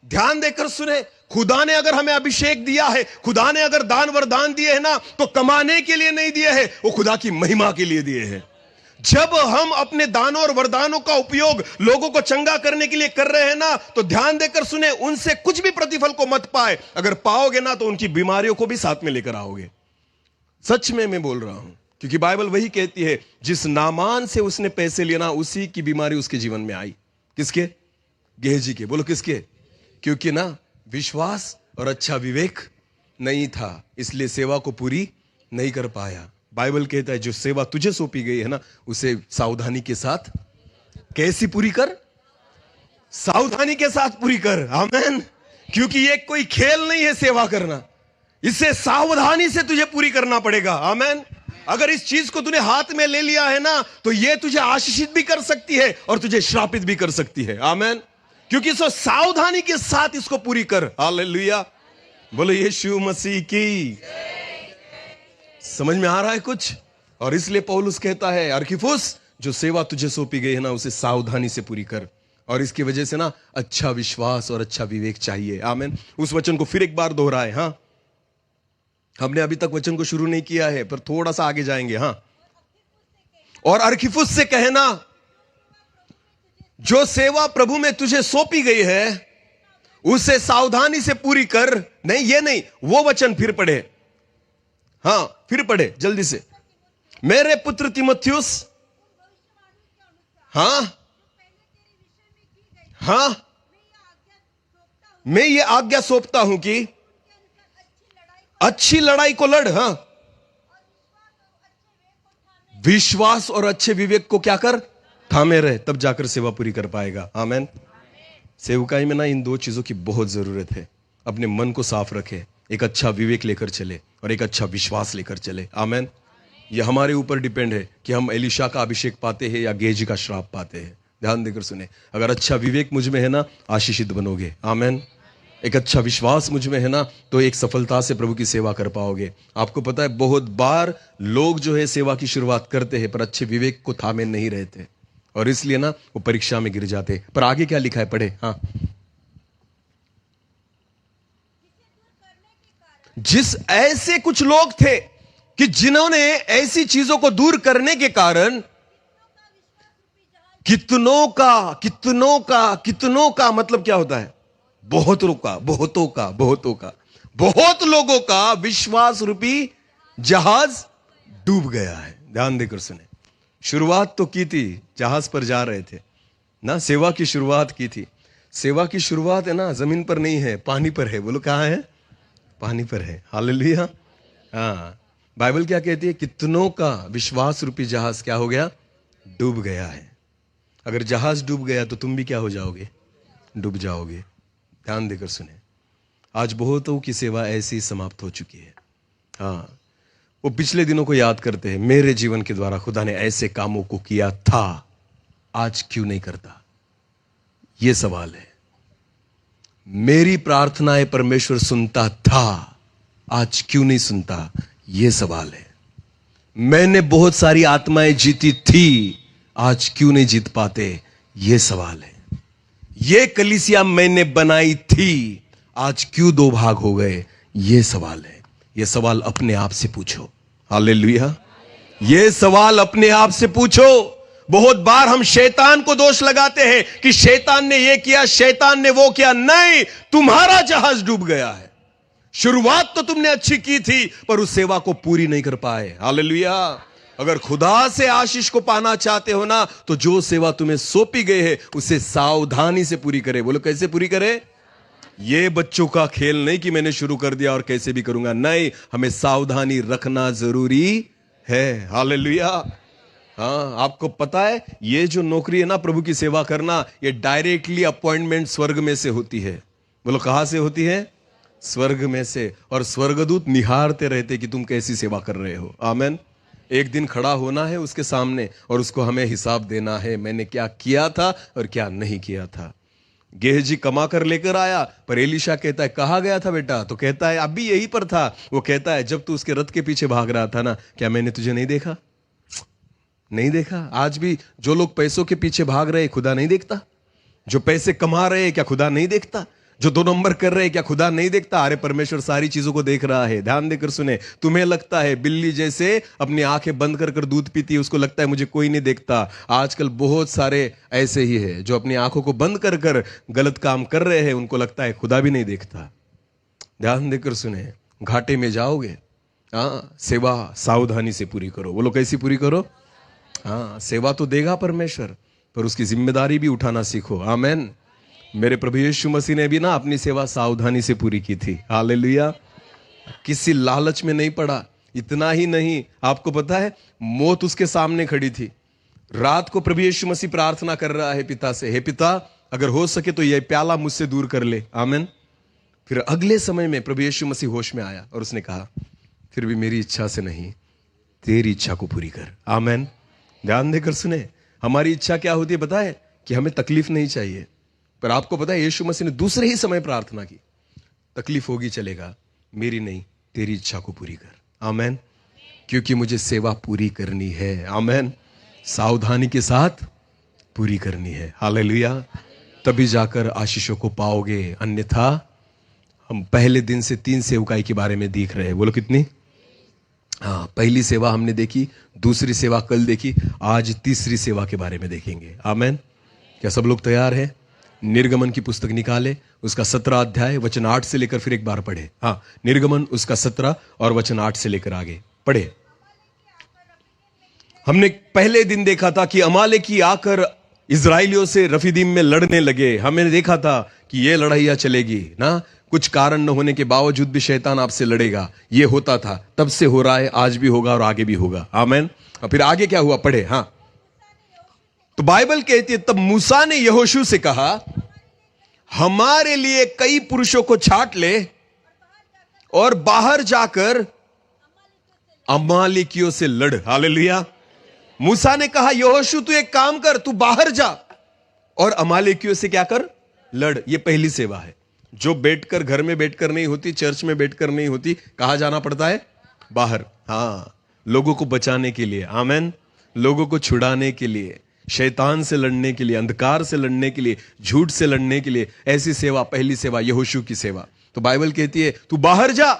ध्यान देकर सुने, खुदा ने अगर हमें अभिषेक दिया है, खुदा ने अगर दान वरदान दिए हैं ना, तो कमाने के लिए नहीं दिए हैं, वो खुदा की महिमा के लिए दिए हैं। जब हम अपने दानों और वरदानों का उपयोग लोगों को चंगा करने के लिए कर रहे हैं ना, तो ध्यान देकर सुने, उनसे कुछ भी प्रतिफल को मत पाए। अगर पाओगे ना तो उनकी बीमारियों को भी साथ में लेकर आओगे। सच में मैं बोल रहा हूं, क्योंकि बाइबल वही कहती है जिस नामान से उसने पैसे लिए ना, उसी की बीमारी उसके जीवन में आई। किसके? गेहजी के। बोलो किसके? क्योंकि ना विश्वास और अच्छा विवेक नहीं था, इसलिए सेवा को पूरी नहीं कर पाया। बाइबल कहता है जो सेवा तुझे सौंपी गई है ना, उसे सावधानी के साथ कैसी पूरी कर? सावधानी के साथ पूरी कर। आमेन। क्योंकि ये कोई खेल नहीं है सेवा करना, इसे सावधानी से तुझे पूरी करना पड़ेगा। आमेन। अगर इस चीज को तूने हाथ में ले लिया है ना, तो ये तुझे आशीषित भी कर सकती है और तुझे श्रापित भी कर सकती है। आमेन। क्योंकि इसको सावधानी के साथ इसको पूरी कर। हालेलुया, बोलो यीशु मसीह की। समझ में आ रहा है कुछ? और इसलिए पौलुस कहता है, अर्खिपुस, जो सेवा तुझे सौंपी गई है ना, उसे सावधानी से पूरी कर। और इसकी वजह से ना अच्छा विश्वास और अच्छा विवेक चाहिए। आमीन। उस वचन को फिर एक बार दोहराए। हाँ, हमने अभी तक वचन को शुरू नहीं किया है, पर थोड़ा सा आगे जाएंगे। हाँ, और अर्खिपुस से कहना, जो सेवा प्रभु में तुझे सौंपी गई है उसे सावधानी से पूरी कर। नहीं, ये नहीं, वो वचन फिर पढ़े। हाँ, फिर पढ़े जल्दी से। मेरे पुत्र तीमुथियुस, हाँ हाँ, मैं ये आज्ञा सौंपता हूं कि अच्छी लड़ाई को लड़। हाँ, विश्वास और अच्छे विवेक को क्या कर? थामे रहे, तब जाकर सेवा पूरी कर पाएगा। आमीन। सेवकाई में ना इन दो चीजों की बहुत जरूरत है। अपने मन को साफ रखे, एक अच्छा विवेक लेकर चले और एक अच्छा विश्वास लेकर चले। आमीन। यह हमारे ऊपर डिपेंड है कि हम एलीशा का अभिषेक पाते हैं या गेहजी का श्राप पाते हैं। ध्यान देकर सुने, अगर अच्छा विवेक मुझ में है ना, आशीषित बनोगे। आमीन। एक अच्छा विश्वास मुझ में है ना, तो एक सफलता से प्रभु की सेवा कर पाओगे। आपको पता है, बहुत बार लोग जो है सेवा की शुरुआत करते हैं पर अच्छे विवेक को थामे नहीं रहते, और इसलिए ना वो परीक्षा में गिर जाते। पर आगे क्या लिखा है, पढ़े। हाँ, जिस ऐसे कुछ लोग थे कि जिन्होंने ऐसी चीजों को दूर करने के कारण कितनों का मतलब क्या होता है? बहुतों का बहुत लोगों का विश्वास रूपी जहाज डूब गया है। ध्यान देकर सुने, शुरुआत तो की थी, जहाज पर जा रहे थे ना, सेवा की शुरुआत की थी। सेवा की शुरुआत है ना, जमीन पर नहीं है, पानी पर है। बोलो कहां है? पानी पर है। हालेलुया। हाँ, बाइबल क्या कहती है? कितनों का विश्वास रूपी जहाज क्या हो गया? डूब गया है। अगर जहाज डूब गया तो तुम भी क्या हो जाओगे? डूब जाओगे। ध्यान देकर सुने, आज बहुतों की सेवा ऐसी समाप्त हो चुकी है। हाँ, वो पिछले दिनों को याद करते हैं, मेरे जीवन के द्वारा खुदा ने ऐसे कामों को किया था, आज क्यों नहीं करता? ये सवाल है। मेरी प्रार्थनाएं परमेश्वर सुनता था, आज क्यों नहीं सुनता? ये सवाल है। मैंने बहुत सारी आत्माएं जीती थी, आज क्यों नहीं जीत पाते? ये सवाल है। ये कलीसिया मैंने बनाई थी, आज क्यों दो भाग हो गए? ये सवाल है। ये सवाल अपने आप से पूछो। हालेलुया। ये सवाल अपने आप से पूछो। बहुत बार हम शैतान को दोष लगाते हैं कि शैतान ने ये किया, शैतान ने वो किया। नहीं, तुम्हारा जहाज डूब गया है। शुरुआत तो तुमने अच्छी की थी, पर उस सेवा को पूरी नहीं कर पाए। हालेलुया। अगर खुदा से आशीष को पाना चाहते हो ना, तो जो सेवा तुम्हें सौंपी गई है उसे सावधानी से पूरी करे। बोलो कैसे पूरी करे? ये बच्चों का खेल नहीं कि मैंने शुरू कर दिया और कैसे भी करूंगा। नहीं, हमें सावधानी रखना जरूरी है। हालेलुया। हाँ, आपको पता है, ये जो नौकरी है ना, प्रभु की सेवा करना, ये डायरेक्टली अपॉइंटमेंट स्वर्ग में से होती है। बोलो कहां से होती है? स्वर्ग में से। और स्वर्गदूत निहारते रहते कि तुम कैसी सेवा कर रहे हो। आमीन। एक दिन खड़ा होना है उसके सामने और उसको हमें हिसाब देना है, मैंने क्या किया था और क्या नहीं किया था। गेहजी कमा कर लेकर आया, पर एलीशा कहता है कहाँ गया था बेटा? तो कहता है अभी यहीं पर था। वो कहता है जब तू उसके रथ के पीछे भाग रहा था ना, क्या मैंने तुझे नहीं देखा? नहीं देखा। आज भी जो लोग पैसों के पीछे भाग रहे, खुदा नहीं देखता? जो पैसे कमा रहे, क्या खुदा नहीं देखता? जो 2 नंबर कर रहे हैं, क्या खुदा नहीं देखता? अरे परमेश्वर सारी चीजों को देख रहा है। ध्यान देकर सुने। तुम्हें लगता है बिल्ली जैसे अपनी आंखें बंद कर कर दूध पीती है, उसको लगता है मुझे कोई नहीं देखता। आजकल बहुत सारे ऐसे ही है जो अपनी आंखों को बंद कर कर गलत काम कर रहे हैं, उनको लगता है खुदा भी नहीं देखता। ध्यान देकर सुने, घाटे में जाओगे। हाँ, सेवा सावधानी से पूरी करो। बोलो कैसी पूरी करो? हाँ, सेवा तो देगा परमेश्वर, पर उसकी जिम्मेदारी भी उठाना सीखो। आमीन। मेरे प्रभु यीशु मसीह ने भी ना अपनी सेवा सावधानी से पूरी की थी। हालेलुया। किसी लालच में नहीं पड़ा। इतना ही नहीं, आपको पता है, मौत उसके सामने खड़ी थी। रात को प्रभु यीशु मसीह प्रार्थना कर रहा है पिता से, हे पिता, अगर हो सके तो यह प्याला मुझसे दूर कर ले। आमीन। फिर अगले समय में प्रभु यीशु मसीह होश में आया और उसने कहा, फिर भी मेरी इच्छा से नहीं, तेरी इच्छा को पूरी कर। आमीन। ध्यान देकर सुने, हमारी इच्छा क्या होती है पता है? कि हमें तकलीफ नहीं चाहिए। पर आपको पता है यीशु मसीह ने दूसरे ही समय प्रार्थना की, तकलीफ होगी चलेगा, मेरी नहीं तेरी इच्छा को पूरी कर। आमेन। क्योंकि मुझे सेवा पूरी करनी है। आमेन। सावधानी के साथ पूरी करनी है। हालेलुया। तभी जाकर आशीषों को पाओगे, अन्यथा हम पहले दिन से 3 सेवकाई के बारे में देख रहे हैं। बोलो कितनी? हाँ, पहली सेवा हमने देखी, दूसरी सेवा कल देखी, आज तीसरी सेवा के बारे में देखेंगे। आमेन। क्या सब लोग तैयार हैं? निर्गमन की पुस्तक निकाले, उसका 17 अध्याय वचन 8 से लेकर फिर एक बार पढ़े। हाँ, निर्गमन उसका 17 और वचन 8 से लेकर आगे पढ़े। हमने पहले दिन देखा था कि अमालेकी आकर इजराइलियों से रफीदीम में लड़ने लगे। हमने देखा था कि ये लड़ाइयां चलेगी ना, कुछ कारण न होने के बावजूद भी शैतान आपसे लड़ेगा। ये होता था, तब से हो रहा है, आज भी होगा और आगे भी होगा। आमेन। और फिर आगे क्या हुआ पढ़े। हाँ, तो बाइबल कहती है तब मूसा ने यहोशू से कहा, हमारे लिए कई पुरुषों को छांट ले और बाहर जाकर अमालेकियों से लड़। हालेलुया। मूसा ने कहा यहोशू तू एक काम कर, तू बाहर जा और अमालेकियों से क्या कर? लड़। ये पहली सेवा है जो बैठकर, घर में बैठकर नहीं होती, चर्च में बैठकर नहीं होती। कहां जाना पड़ता है? बाहर। हाँ, लोगों को बचाने के लिए। आमेन। लोगों को छुड़ाने के लिए, शैतान से लड़ने के लिए, अंधकार से लड़ने के लिए, झूठ से लड़ने के लिए। ऐसी सेवा पहली सेवा, यहोशू की सेवा। तो बाइबल कहती है तू बाहर जा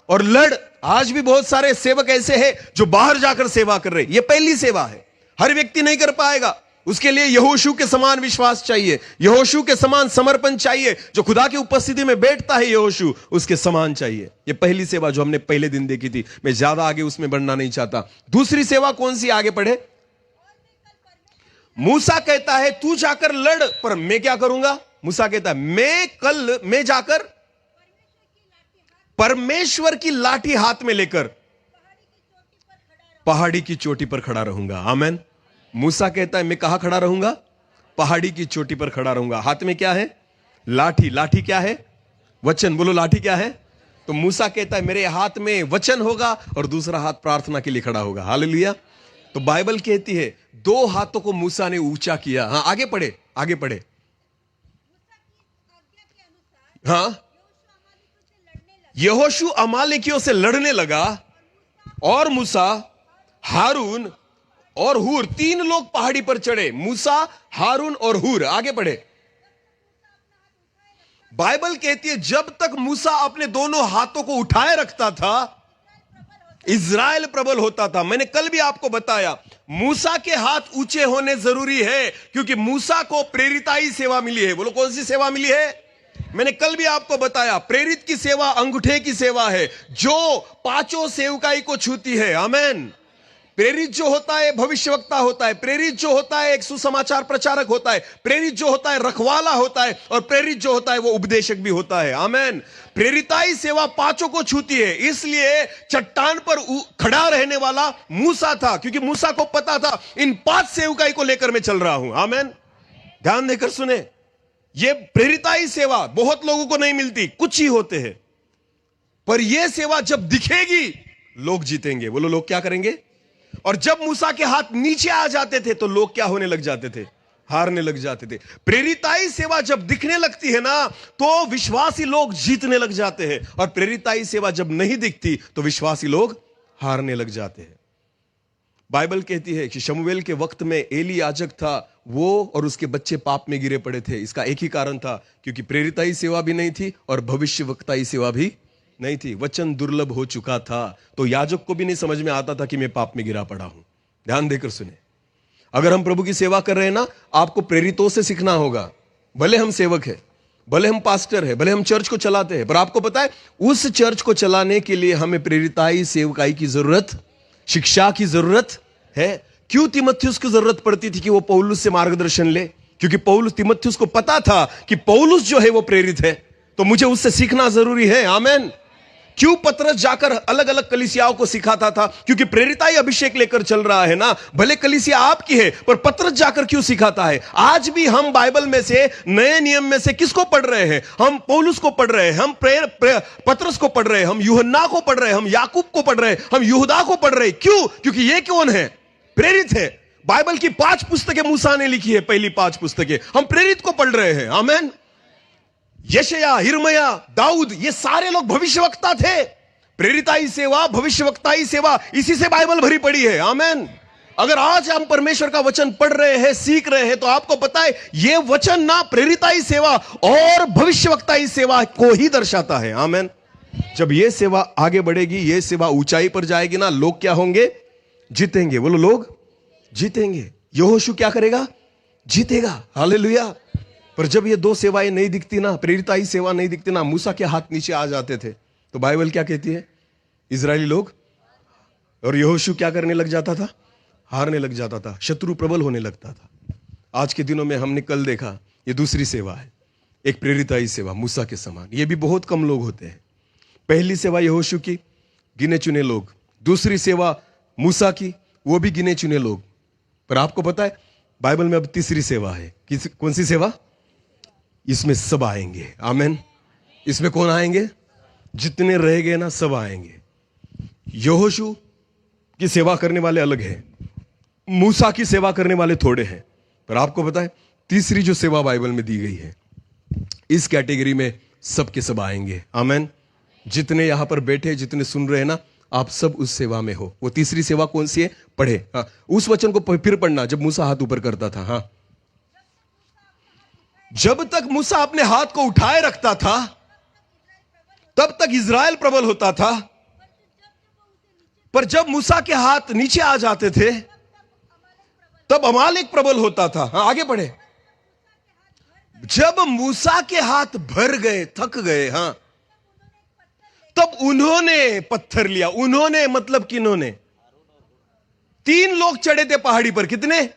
और लड़। आज भी बहुत सारे सेवक ऐसे हैं जो बाहर जाकर सेवा कर रहे हैं। ये पहली सेवा है, हर व्यक्ति नहीं कर पाएगा। उसके लिए यहोशू के समान विश्वास चाहिए, यहोशू के समान समर्पण चाहिए। जो खुदा की उपस्थिति में बैठता है यहोशू, उसके समान चाहिए। ये पहली सेवा जो हमने पहले दिन देखी थी। मैं ज्यादा आगे उसमें बढ़ना नहीं चाहता। दूसरी सेवा कौन सी? आगे पढ़े। मूसा कहता है तू जाकर लड़, पर मैं क्या करूंगा? मूसा कहता है मैं जाकर परमेश्वर की लाठी हाथ में लेकर पहाड़ी की चोटी पर खड़ा रहूंगा। आमेन। मूसा कहता है मैं कहां खड़ा रहूंगा? पहाड़ी की चोटी पर खड़ा रहूंगा। हाथ में क्या है? लाठी। लाठी क्या है? वचन। बोलो लाठी क्या है? तो मूसा कहता है मेरे हाथ में वचन होगा और दूसरा हाथ प्रार्थना के लिए खड़ा होगा। हालेलुया। तो बाइबल कहती है 2 हाथों को मूसा ने ऊंचा किया। हाँ, आगे पढ़े, आगे पढ़े। हाँ, यहोशू अमालेकियों से लड़ने लगा और मूसा, हारून और हूर, 3 लोग पहाड़ी पर चढ़े। मूसा, हारून और हूर। आगे बढ़े। बाइबल कहती है जब तक मूसा अपने दोनों हाथों को उठाए रखता था, इज़राइल प्रबल होता था। मैंने कल भी आपको बताया मूसा के हाथ ऊंचे होने जरूरी है, क्योंकि मूसा को प्रेरिताई सेवा मिली है। बोलो कौन सी सेवा मिली है? मैंने कल भी आपको बताया प्रेरित की सेवा अंगूठे की सेवा है, जो 5 सेवकाई को छूती है। आमेन। प्रेरित जो होता है भविष्यवक्ता होता है, प्रेरित जो होता है एक सुसमाचार प्रचारक होता है, प्रेरित जो होता है रखवाला होता है, और प्रेरित जो होता है वो उपदेशक भी होता है। आमेन। प्रेरिताई सेवा 5 को छूती है। इसलिए चट्टान पर खड़ा रहने वाला मूसा था, क्योंकि मूसा को पता था इन 5 सेवकाई को लेकर मैं चल रहा हूं। आमेन। ध्यान देकर सुने, ये प्रेरिताई सेवा बहुत लोगों को नहीं मिलती, कुछ ही होते हैं, पर यह सेवा जब दिखेगी लोग जीतेंगे। बोलो लोग क्या करेंगे? और जब मूसा के हाथ नीचे आ जाते थे तो लोग क्या होने लग जाते थे? हारने लग जाते थे। प्रेरिताई सेवा जब दिखने लगती है ना, तो विश्वासी लोग जीतने लग जाते हैं, और प्रेरिताई सेवा जब नहीं दिखती तो विश्वासी लोग हारने लग जाते हैं। बाइबल कहती है कि शमूएल के वक्त में एली याजक था, वो और उसके बच्चे पाप में गिरे पड़े थे। इसका एक ही कारण था, क्योंकि प्रेरिताई सेवा भी नहीं थी और भविष्यवक्ताई सेवा भी नहीं थी। वचन दुर्लभ हो चुका था, तो याजक को भी नहीं समझ में आता था कि मैं पाप में गिरा पड़ा हूं। ध्यान देकर सुने, अगर हम प्रभु की सेवा कर रहे हैं ना, आपको प्रेरितों से सीखना होगा। भले हम सेवक है, भले हम पास्टर है, भले हम चर्च को चलाते हैं, पर आपको पता है उस चर्च को चलाने के लिए हमें प्रेरिताई सेवकाई की जरूरत, शिक्षा की जरूरत है। क्यों तीमुथियुस की जरूरत पड़ती थी कि वो पौलुस से मार्गदर्शन ले? क्योंकि पौलुस, तीमुथियुस को पता था कि पौलुस जो है वो प्रेरित है, तो मुझे उससे सीखना जरूरी है। आमेन। क्यों पतरस जाकर अलग अलग कलीसियाओं को सिखाता था? क्योंकि प्रेरिताई अभिषेक लेकर चल रहा है ना। भले कलीसिया आपकी है, पर पतरस जाकर क्यों सिखाता है? आज भी हम बाइबल में से, नए नियम में से किसको पढ़ रहे हैं? हम पौलुस को पढ़ रहे हैं, हम पतरस को पढ़ रहे हैं, हम यूहन्ना को पढ़ रहे हैं, हम याकूब को पढ़ रहे हैं, हम यहूदा को पढ़ रहे हैं। क्यों? क्योंकि ये कौन है? प्रेरित है। बाइबल की 5 पुस्तकें मूसा ने लिखी है, पहली 5 पुस्तकें हम प्रेरित को पढ़ रहे हैं। आमेन। यशायाह, यिर्मयाह, दाऊद, ये सारे लोग भविष्यवक्ता थे। प्रेरिताई सेवा, भविष्यवक्ताई सेवा, इसी से बाइबल भरी पड़ी है। आमेन। अगर आज हम परमेश्वर का वचन पढ़ रहे हैं, सीख रहे हैं, तो आपको पता है यह वचन ना प्रेरिताई सेवा और भविष्यवक्ताई सेवा को ही दर्शाता है। आमेन। जब यह सेवा आगे बढ़ेगी, यह सेवा ऊंचाई पर जाएगी ना, लोग क्या होंगे? जीतेंगे। बोलो, लोग जीतेंगे। यहोशू क्या करेगा? जीतेगा। हालेलुया। पर जब ये 2 सेवाएं नहीं दिखती ना, प्रेरिताई सेवा नहीं दिखती ना, मूसा के हाथ नीचे आ जाते थे, तो बाइबल क्या कहती है? इजरायली लोग और यहोशू क्या करने लग जाता था? हारने लग जाता था, शत्रु प्रबल होने लगता था। आज के दिनों में हमने कल देखा, ये दूसरी सेवा है, एक प्रेरिताई सेवा मूसा के समान। ये भी बहुत कम लोग होते हैं। पहली सेवा यहोशू की, गिने चुने लोग। दूसरी सेवा मूसा की, वो भी गिने चुने लोग। पर आपको पता है बाइबल में अब तीसरी सेवा है। कौन सी सेवा? इसमें सब आएंगे। आमेन। इसमें कौन आएंगे? जितने रह गए ना, सब आएंगे। यहोशू की सेवा करने वाले अलग हैं, मूसा की सेवा करने वाले थोड़े हैं। पर आपको पता है तीसरी जो सेवा बाइबल में दी गई है, इस कैटेगरी में सब के सब आएंगे। आमेन। जितने यहां पर बैठे, जितने सुन रहे हैं ना, आप सब उस सेवा में हो। वो तीसरी सेवा कौन सी है? पढ़े। हाँ, उस वचन को फिर पढ़ना, जब मूसा हाथ ऊपर करता था। हाँ, जब तक मूसा अपने हाथ को उठाए रखता था, तब तक इजराइल प्रबल होता था। पर जब मूसा के हाथ नीचे आ जाते थे, तब अमालेक प्रबल होता था। हाँ, आगे बढ़े। जब मूसा के हाथ भर गए, थक गए, हाँ, तब उन्होंने पत्थर लिया। उन्होंने मतलब किन्होंने? 3 लोग चढ़े थे पहाड़ी पर। कितने?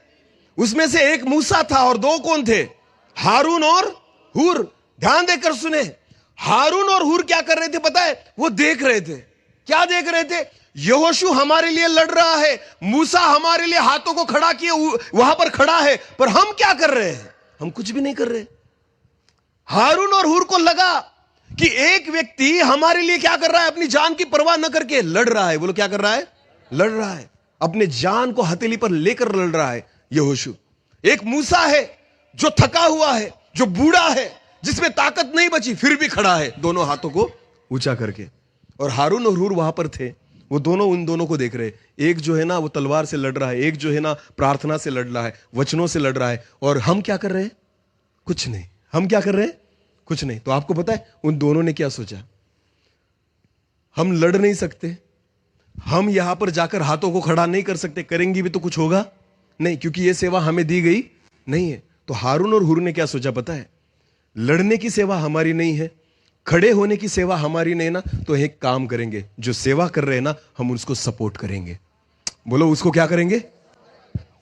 उसमें से एक मूसा था और 2 कौन थे? हारून और हूर। ध्यान देकर सुने, हारून और हूर क्या कर रहे थे पता है? वो देख रहे थे। क्या देख रहे थे? यहोशू हमारे लिए लड़ रहा है, मूसा हमारे लिए हाथों को खड़ा किए वहां पर खड़ा है, पर हम क्या कर रहे हैं? हम कुछ भी नहीं कर रहे। हारून और हूर को लगा कि एक व्यक्ति हमारे लिए क्या कर रहा है? अपनी जान की परवाह न करके लड़ रहा है। बोलो, क्या कर रहा है? लड़ रहा है। अपने जान को हथेली पर लेकर लड़ रहा है यहोशू। एक मूसा है जो थका हुआ है, जो बूढ़ा है, जिसमें ताकत नहीं बची, फिर भी खड़ा है दोनों हाथों को ऊंचा करके। और हारून और हूर वहां पर थे, वो दोनों उन दोनों को देख रहे। एक जो है ना वो तलवार से लड़ रहा है, एक जो है ना प्रार्थना से लड़ रहा है, वचनों से लड़ रहा है। और हम क्या कर रहे हैं? कुछ नहीं। हम क्या कर रहे हैं? कुछ नहीं। तो आपको पता है उन दोनों ने क्या सोचा? हम लड़ नहीं सकते, हम यहां पर जाकर हाथों को खड़ा नहीं कर सकते, करेंगे भी तो कुछ होगा नहीं, क्योंकि यह सेवा हमें दी गई नहीं है। तो हारून और हूर ने क्या सोचा पता है? लड़ने की सेवा हमारी नहीं है, खड़े होने की सेवा हमारी नहीं ना, तो एक काम करेंगे, जो सेवा कर रहे हैं ना, हम उसको सपोर्ट करेंगे। बोलो, उसको क्या करेंगे?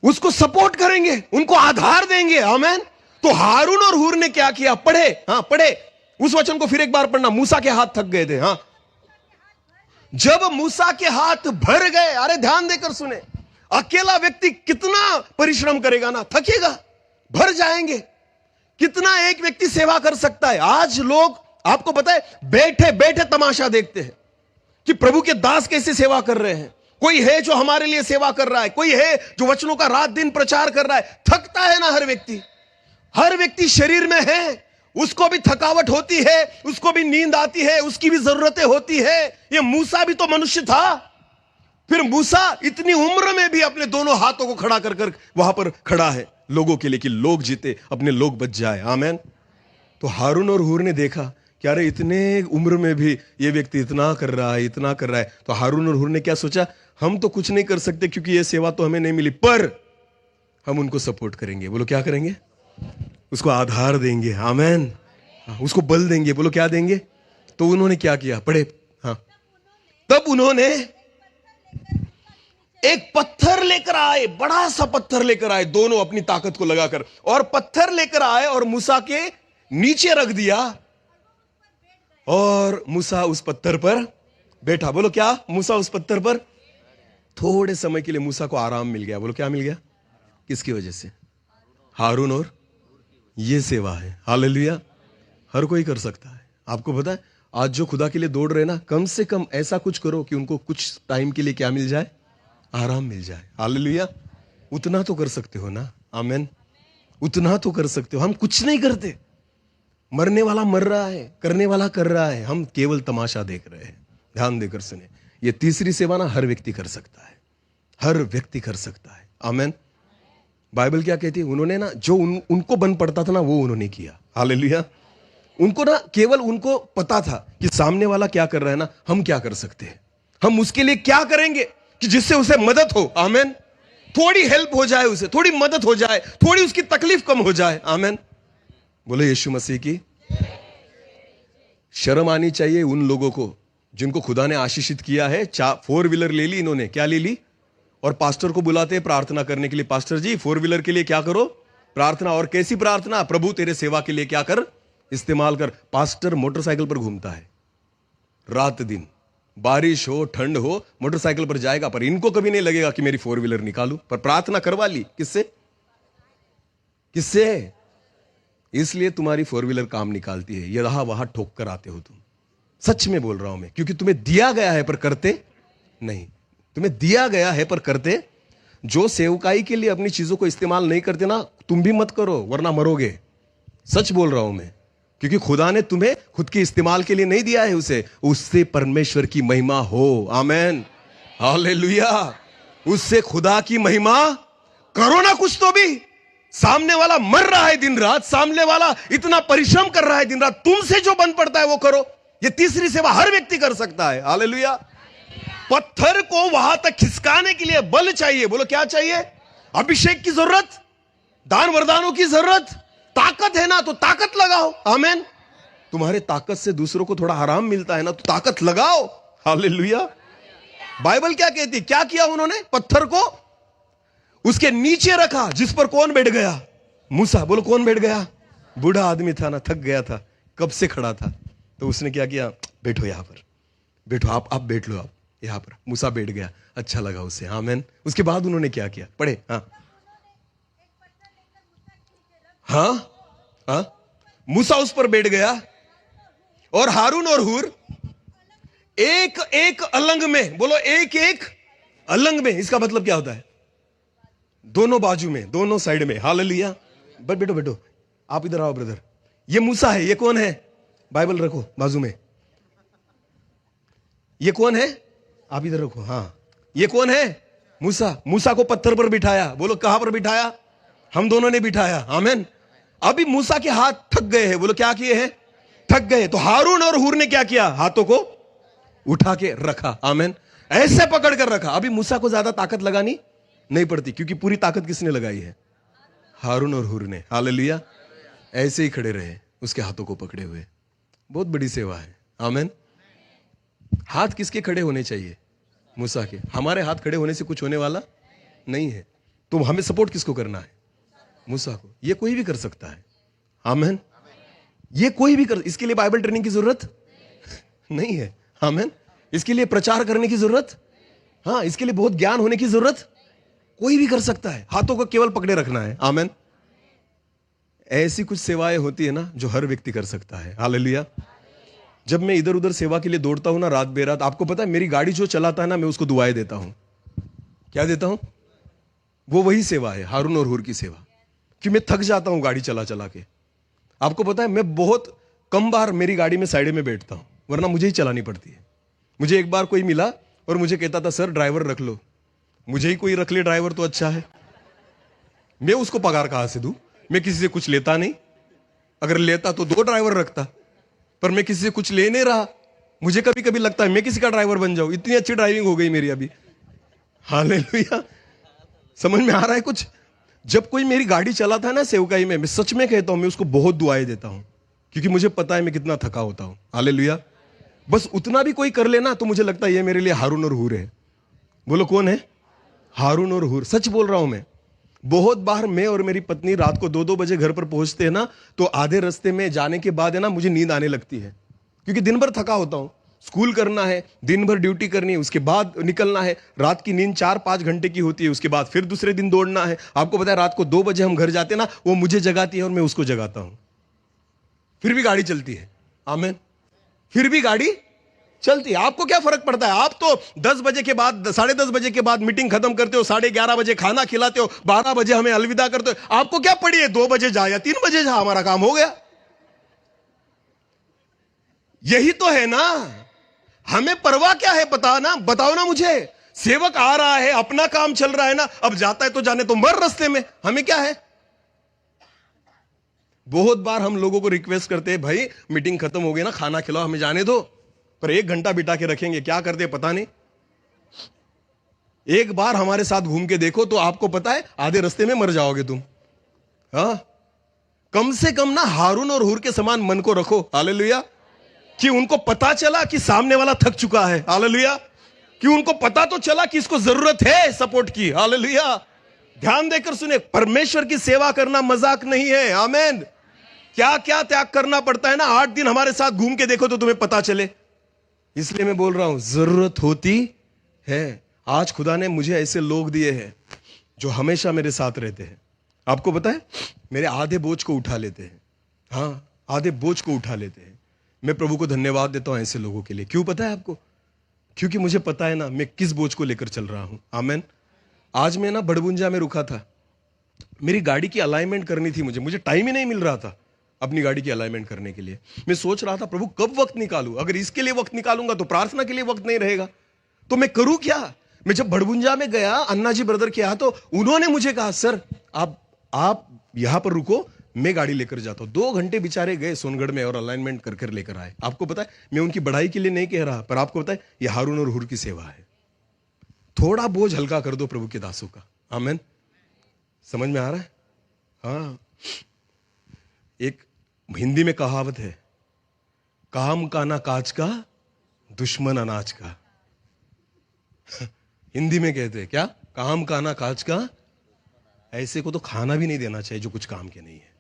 उसको सपोर्ट करेंगे, उनको आधार देंगे। आमेन। तो हारून और हूर ने क्या किया? पढ़े। हाँ, पढ़े। उस वचन को फिर एक बार पढ़ना। मूसा के हाथ थक गए थे। हाँ, जब मूसा के हाथ भर गए, अरे ध्यान देकर सुने, अकेला व्यक्ति कितना परिश्रम करेगा ना, थकेगा, भर जाएंगे। कितना एक व्यक्ति सेवा कर सकता है? आज लोग, आपको पता है, बैठे बैठे तमाशा देखते हैं कि प्रभु के दास कैसे सेवा कर रहे हैं। कोई है जो हमारे लिए सेवा कर रहा है, कोई है जो वचनों का रात दिन प्रचार कर रहा है। थकता है ना हर व्यक्ति। हर व्यक्ति शरीर में है, उसको भी थकावट होती है, उसको भी नींद आती है, उसकी भी जरूरतें होती है। ये मूसा भी तो मनुष्य था। फिर मूसा इतनी उम्र में भी अपने दोनों हाथों को खड़ा कर कर वहां पर खड़ा है लोगों के लिए, कि लोग जीते, अपने लोग बच जाए। आमेन। तो हारून और हूर ने देखा कि अरे इतने उम्र में भी ये व्यक्ति इतना कर रहा है, इतना कर रहा है। तो हारून और हूर ने क्या सोचा? हम तो कुछ नहीं कर सकते क्योंकि ये सेवा तो हमें नहीं मिली, पर हम उनको सपोर्ट करेंगे। बोलो, क्या करेंगे? उसको आधार देंगे। आमेन। उसको बल देंगे। बोलो, क्या देंगे? तो उन्होंने क्या किया? पढ़े। हाँ, तब उन्होंने एक पत्थर लेकर आए, बड़ा सा पत्थर लेकर आए, दोनों अपनी ताकत को लगाकर, और पत्थर लेकर आए और मूसा के नीचे रख दिया, और मूसा उस पत्थर पर बैठा। बोलो, क्या? मूसा उस पत्थर पर थोड़े समय के लिए मूसा को आराम मिल गया। बोलो, क्या मिल गया? किसकी वजह से? हारून और ये सेवा है। हालेलुया। हर कोई कर सकता है। आपको पता है आज जो खुदा के लिए दौड़ रहे ना, कम से कम ऐसा कुछ करो कि उनको कुछ टाइम के लिए क्या मिल जाए? आराम मिल जाए। हालेलुया। उतना तो कर सकते हो ना, आमेन, उतना तो कर सकते हो। हम कुछ नहीं करते, मरने वाला मर रहा है, करने वाला कर रहा है, हम केवल तमाशा देख रहे हैं। ध्यान देकर सुने, ये तीसरी सेवा ना हर व्यक्ति कर सकता है, हर व्यक्ति कर सकता है, आमेन। बाइबल क्या कहती है, उन्होंने ना जो उनको बन पड़ता था ना वो उन्होंने किया, हालेलुया। उनको ना केवल उनको पता था कि सामने वाला क्या कर रहा है ना, हम क्या कर सकते हैं, हम उसके लिए क्या करेंगे कि जिससे उसे मदद हो, आमेन, थोड़ी हेल्प हो जाए, उसे थोड़ी मदद हो जाए, थोड़ी उसकी तकलीफ कम हो जाए, आमेन। बोलो यीशु मसीह की। शर्म आनी चाहिए उन लोगों को जिनको खुदा ने आशीषित किया है। 4 व्हीलर ले ली इन्होंने, क्या ले ली, और पास्टर को बुलाते हैं प्रार्थना करने के लिए, पास्टर जी 4 व्हीलर के लिए क्या करो, प्रार्थना। और कैसी प्रार्थना, प्रभु तेरे सेवा के लिए क्या कर, इस्तेमाल कर। पास्टर मोटरसाइकिल पर घूमता है रात दिन, बारिश हो ठंड हो मोटरसाइकिल पर जाएगा, पर इनको कभी नहीं लगेगा कि मेरी 4 व्हीलर निकालूं, पर प्रार्थना करवा ली, किससे, किससे, इसलिए तुम्हारी 4 व्हीलर काम निकालती है। यहां वहां ठोक कर आते हो तुम, सच में बोल रहा हूं मैं, क्योंकि तुम्हें दिया गया है पर करते नहीं, तुम्हें दिया गया है पर करते। जो सेवकाई के लिए अपनी चीजों को इस्तेमाल नहीं करते ना, तुम भी मत करो वरना मरोगे, सच बोल रहा हूं मैं, क्योंकि खुदा ने तुम्हें खुद के इस्तेमाल के लिए नहीं दिया है, उससे परमेश्वर की महिमा हो, आमेन, हालेलुया। उससे खुदा की महिमा करो ना कुछ तो भी। सामने वाला मर रहा है दिन रात, सामने वाला इतना परिश्रम कर रहा है दिन रात, तुमसे जो बन पड़ता है वो करो। ये तीसरी सेवा हर व्यक्ति कर सकता है, हालेलुया। पत्थर को वहां तक खिसकाने के लिए बल चाहिए, बोलो क्या चाहिए, अभिषेक की जरूरत, दान वरदानों की जरूरत, ताकत है ना तो ताकत लगाओ, आमेन। तुम्हारे ताकत से दूसरों को थोड़ा आराम मिलता है ना, तो ताकत लगाओ, हालेलुया। बाइबल क्या कहती है, क्या किया उन्होंने, पत्थर को उसके नीचे रखा, जिस पर कौन बैठ गया, मूसा। बोलो कौन बैठ गया, बूढ़ा आदमी था ना, थक गया था, कब से खड़ा था, तो उसने क्या किया, बैठो यहां पर, बैठो आप बैठ लो, आप यहां पर। मूसा बैठ गया, अच्छा लगा उसे, आमेन। उसके बाद उन्होंने क्या किया, पढ़े, हाँ, मूसा उस पर बैठ गया, और हारून और हूर एक एक अलंग में, बोलो एक एक अलंग में। इसका मतलब क्या होता है, दोनों बाजू में, दोनों साइड में, हालेलुया। बट बैठो बैठो, आप इधर आओ ब्रदर। ये मूसा है, ये कौन है, बाइबल रखो बाजू में, ये कौन है, आप इधर रखो, हाँ, ये कौन है, मूसा। मूसा को पत्थर पर बिठाया, बोलो कहां पर बिठाया, हम दोनों ने बिठाया, आमेन। अभी मूसा के हाथ थक गए हैं, बोलो क्या किए हैं, थक गए, तो हारून और हूर ने क्या किया, हाथों को उठा के रखा, आमेन, ऐसे पकड़ कर रखा। अभी मूसा को ज्यादा ताकत लगानी नहीं पड़ती, क्योंकि पूरी ताकत किसने लगाई है, हारून और हूर ने, हालेलुया। ऐसे ही खड़े रहे उसके हाथों को पकड़े हुए, बहुत बड़ी सेवा है, आमेन। हाथ किसके खड़े होने चाहिए, मूसा के। हमारे हाथ खड़े होने से कुछ होने वाला नहीं है, तो हमें सपोर्ट किसको करना है, मूसा को। ये कोई भी कर सकता है, आमेन, ये कोई भी कर, इसके लिए बाइबल ट्रेनिंग की जरूरत नहीं है, आमेन। इसके लिए प्रचार करने की जरूरत, हाँ, इसके लिए बहुत ज्ञान होने की जरूरत, कोई भी कर सकता है, हाथों को केवल पकड़े रखना है, आमेन। ऐसी कुछ सेवाएं होती है ना जो हर व्यक्ति कर सकता है, हालेलुया। जब मैं इधर उधर सेवा के लिए दौड़ता हूं ना रात बेरात, आपको पता है मेरी गाड़ी जो चलाता है ना, मैं उसको दुआएं देता हूं। क्या देता हूं, वो वही सेवा है, हारून और हूर की सेवा, कि मैं थक जाता हूं गाड़ी चला चला के। आपको पता है मैं बहुत कम बार मेरी गाड़ी में साइड में बैठता हूं, वरना मुझे ही चलानी पड़ती है। मुझे एक बार कोई मिला और मुझे कहता था सर ड्राइवर रख लो। मुझे ही कोई रख ले ड्राइवर तो अच्छा है, मैं उसको पगार कहां से दूं, मैं किसी से कुछ लेता नहीं, अगर लेता तो 2 ड्राइवर रखता, पर मैं किसी से कुछ ले नहीं रहा। मुझे कभी कभी लगता है मैं किसी का ड्राइवर बन जाऊं, इतनी अच्छी ड्राइविंग हो गई मेरी अभी, हालेलुया। समझ में आ रहा है कुछ। जब कोई मेरी गाड़ी चलाता है ना सेवकाई में, मैं सच में कहता हूं मैं उसको बहुत दुआएं देता हूं, क्योंकि मुझे पता है मैं कितना थका होता हूं, हालेलुया। बस उतना भी कोई कर लेना तो मुझे लगता है ये मेरे लिए हारून और हूर है। बोलो कौन है, हारून और हूर। सच बोल रहा हूं मैं। बहुत बार मैं और मेरी पत्नी रात को 2-2 बजे घर पर पहुंचते हैं ना, तो आधे रास्ते में जाने के बाद है ना मुझे नींद आने लगती है, क्योंकि दिन भर थका होता हूं, स्कूल करना है, दिन भर ड्यूटी करनी है, उसके बाद निकलना है, रात की नींद 4-5 घंटे की होती है, उसके बाद फिर दूसरे दिन दौड़ना है। आपको पता है रात को 2 बजे हम घर जाते हैं ना, वो मुझे जगाती है और मैं उसको जगाता हूं, फिर भी गाड़ी चलती है, आमेन, फिर भी गाड़ी चलती है। आपको क्या फर्क पड़ता है? आप तो 10 बजे के बाद, 10:30 बजे के बाद मीटिंग खत्म करते हो, 11:30 बजे खाना खिलाते हो, 12 बजे हमें अलविदा करते हो। आपको क्या पड़ी है? 2 बजे जा या 3 बजे जा, हमारा काम हो गया। यही तो है ना, हमें परवाह क्या है? बताओ ना मुझे। सेवक आ रहा है, अपना काम चल रहा है ना, अब जाता है तो जाने तो, मर रास्ते में, हमें क्या है? बहुत बार हम लोगों को रिक्वेस्ट करते हैं, भाई मीटिंग खत्म हो गई ना, खाना खिलाओ, हमें जाने दो, पर 1 घंटा बिठा के रखेंगे। क्या करते हैं पता नहीं। एक बार हमारे साथ घूम के देखो तो आपको पता है आधे रास्ते में मर जाओगे तुम। हाँ, कम से कम ना हारून और हूर के समान मन को रखो। हालेलुया। कि उनको पता चला कि सामने वाला थक चुका है। हालेलुया। कि उनको पता तो चला कि इसको जरूरत है सपोर्ट की। हालेलुया। ध्यान देकर सुने, परमेश्वर की सेवा करना मजाक नहीं है। आमीन। क्या क्या त्याग करना पड़ता है ना, 8 दिन हमारे साथ घूम के देखो तो तुम्हें पता चले। इसलिए मैं बोल रहा हूं, जरूरत होती है। आज खुदा ने मुझे ऐसे लोग दिए हैं जो हमेशा मेरे साथ रहते हैं। आपको पता है, मेरे आधे बोझ को उठा लेते हैं। हाँ, आधे बोझ को उठा लेते हैं। मैं प्रभु को धन्यवाद देता हूं ऐसे लोगों के लिए। क्यों पता है आपको? क्योंकि मुझे पता है ना मैं किस बोझ को लेकर चल रहा हूं। आमीन। आज मैं ना बड़बुंजा में रुका था, मेरी गाड़ी की अलाइनमेंट करनी थी। मुझे टाइम ही नहीं मिल रहा था अपनी गाड़ी की अलाइनमेंट करने के लिए। मैं सोच रहा था, प्रभु कब वक्त निकालूं? अगर इसके लिए वक्त निकालूंगा तो प्रार्थना के लिए वक्त नहीं रहेगा, तो मैं करूं क्या? मैं जब बड़बुंजा में गया अन्ना जी ब्रदर के यहां, तो उन्होंने मुझे कहा, सर आप यहां पर रुको, मैं गाड़ी लेकर जाता हूं। 2 घंटे बेचारे गए सोनगढ़ में और अलाइनमेंट कर लेकर आए। आपको पता है, मैं उनकी बढ़ाई के लिए नहीं कह रहा, पर आपको पता है यह हारून और हूर की सेवा है। थोड़ा बोझ हल्का कर दो प्रभु के दासों का। आमीन। समझ में आ रहा है? हाँ, एक हिंदी में कहावत है, काम का ना काज का, दुश्मन अनाज का। हिंदी में कहते हैं क्या? काम का ना काज का। ऐसे को तो खाना भी नहीं देना चाहिए जो कुछ काम के नहीं है।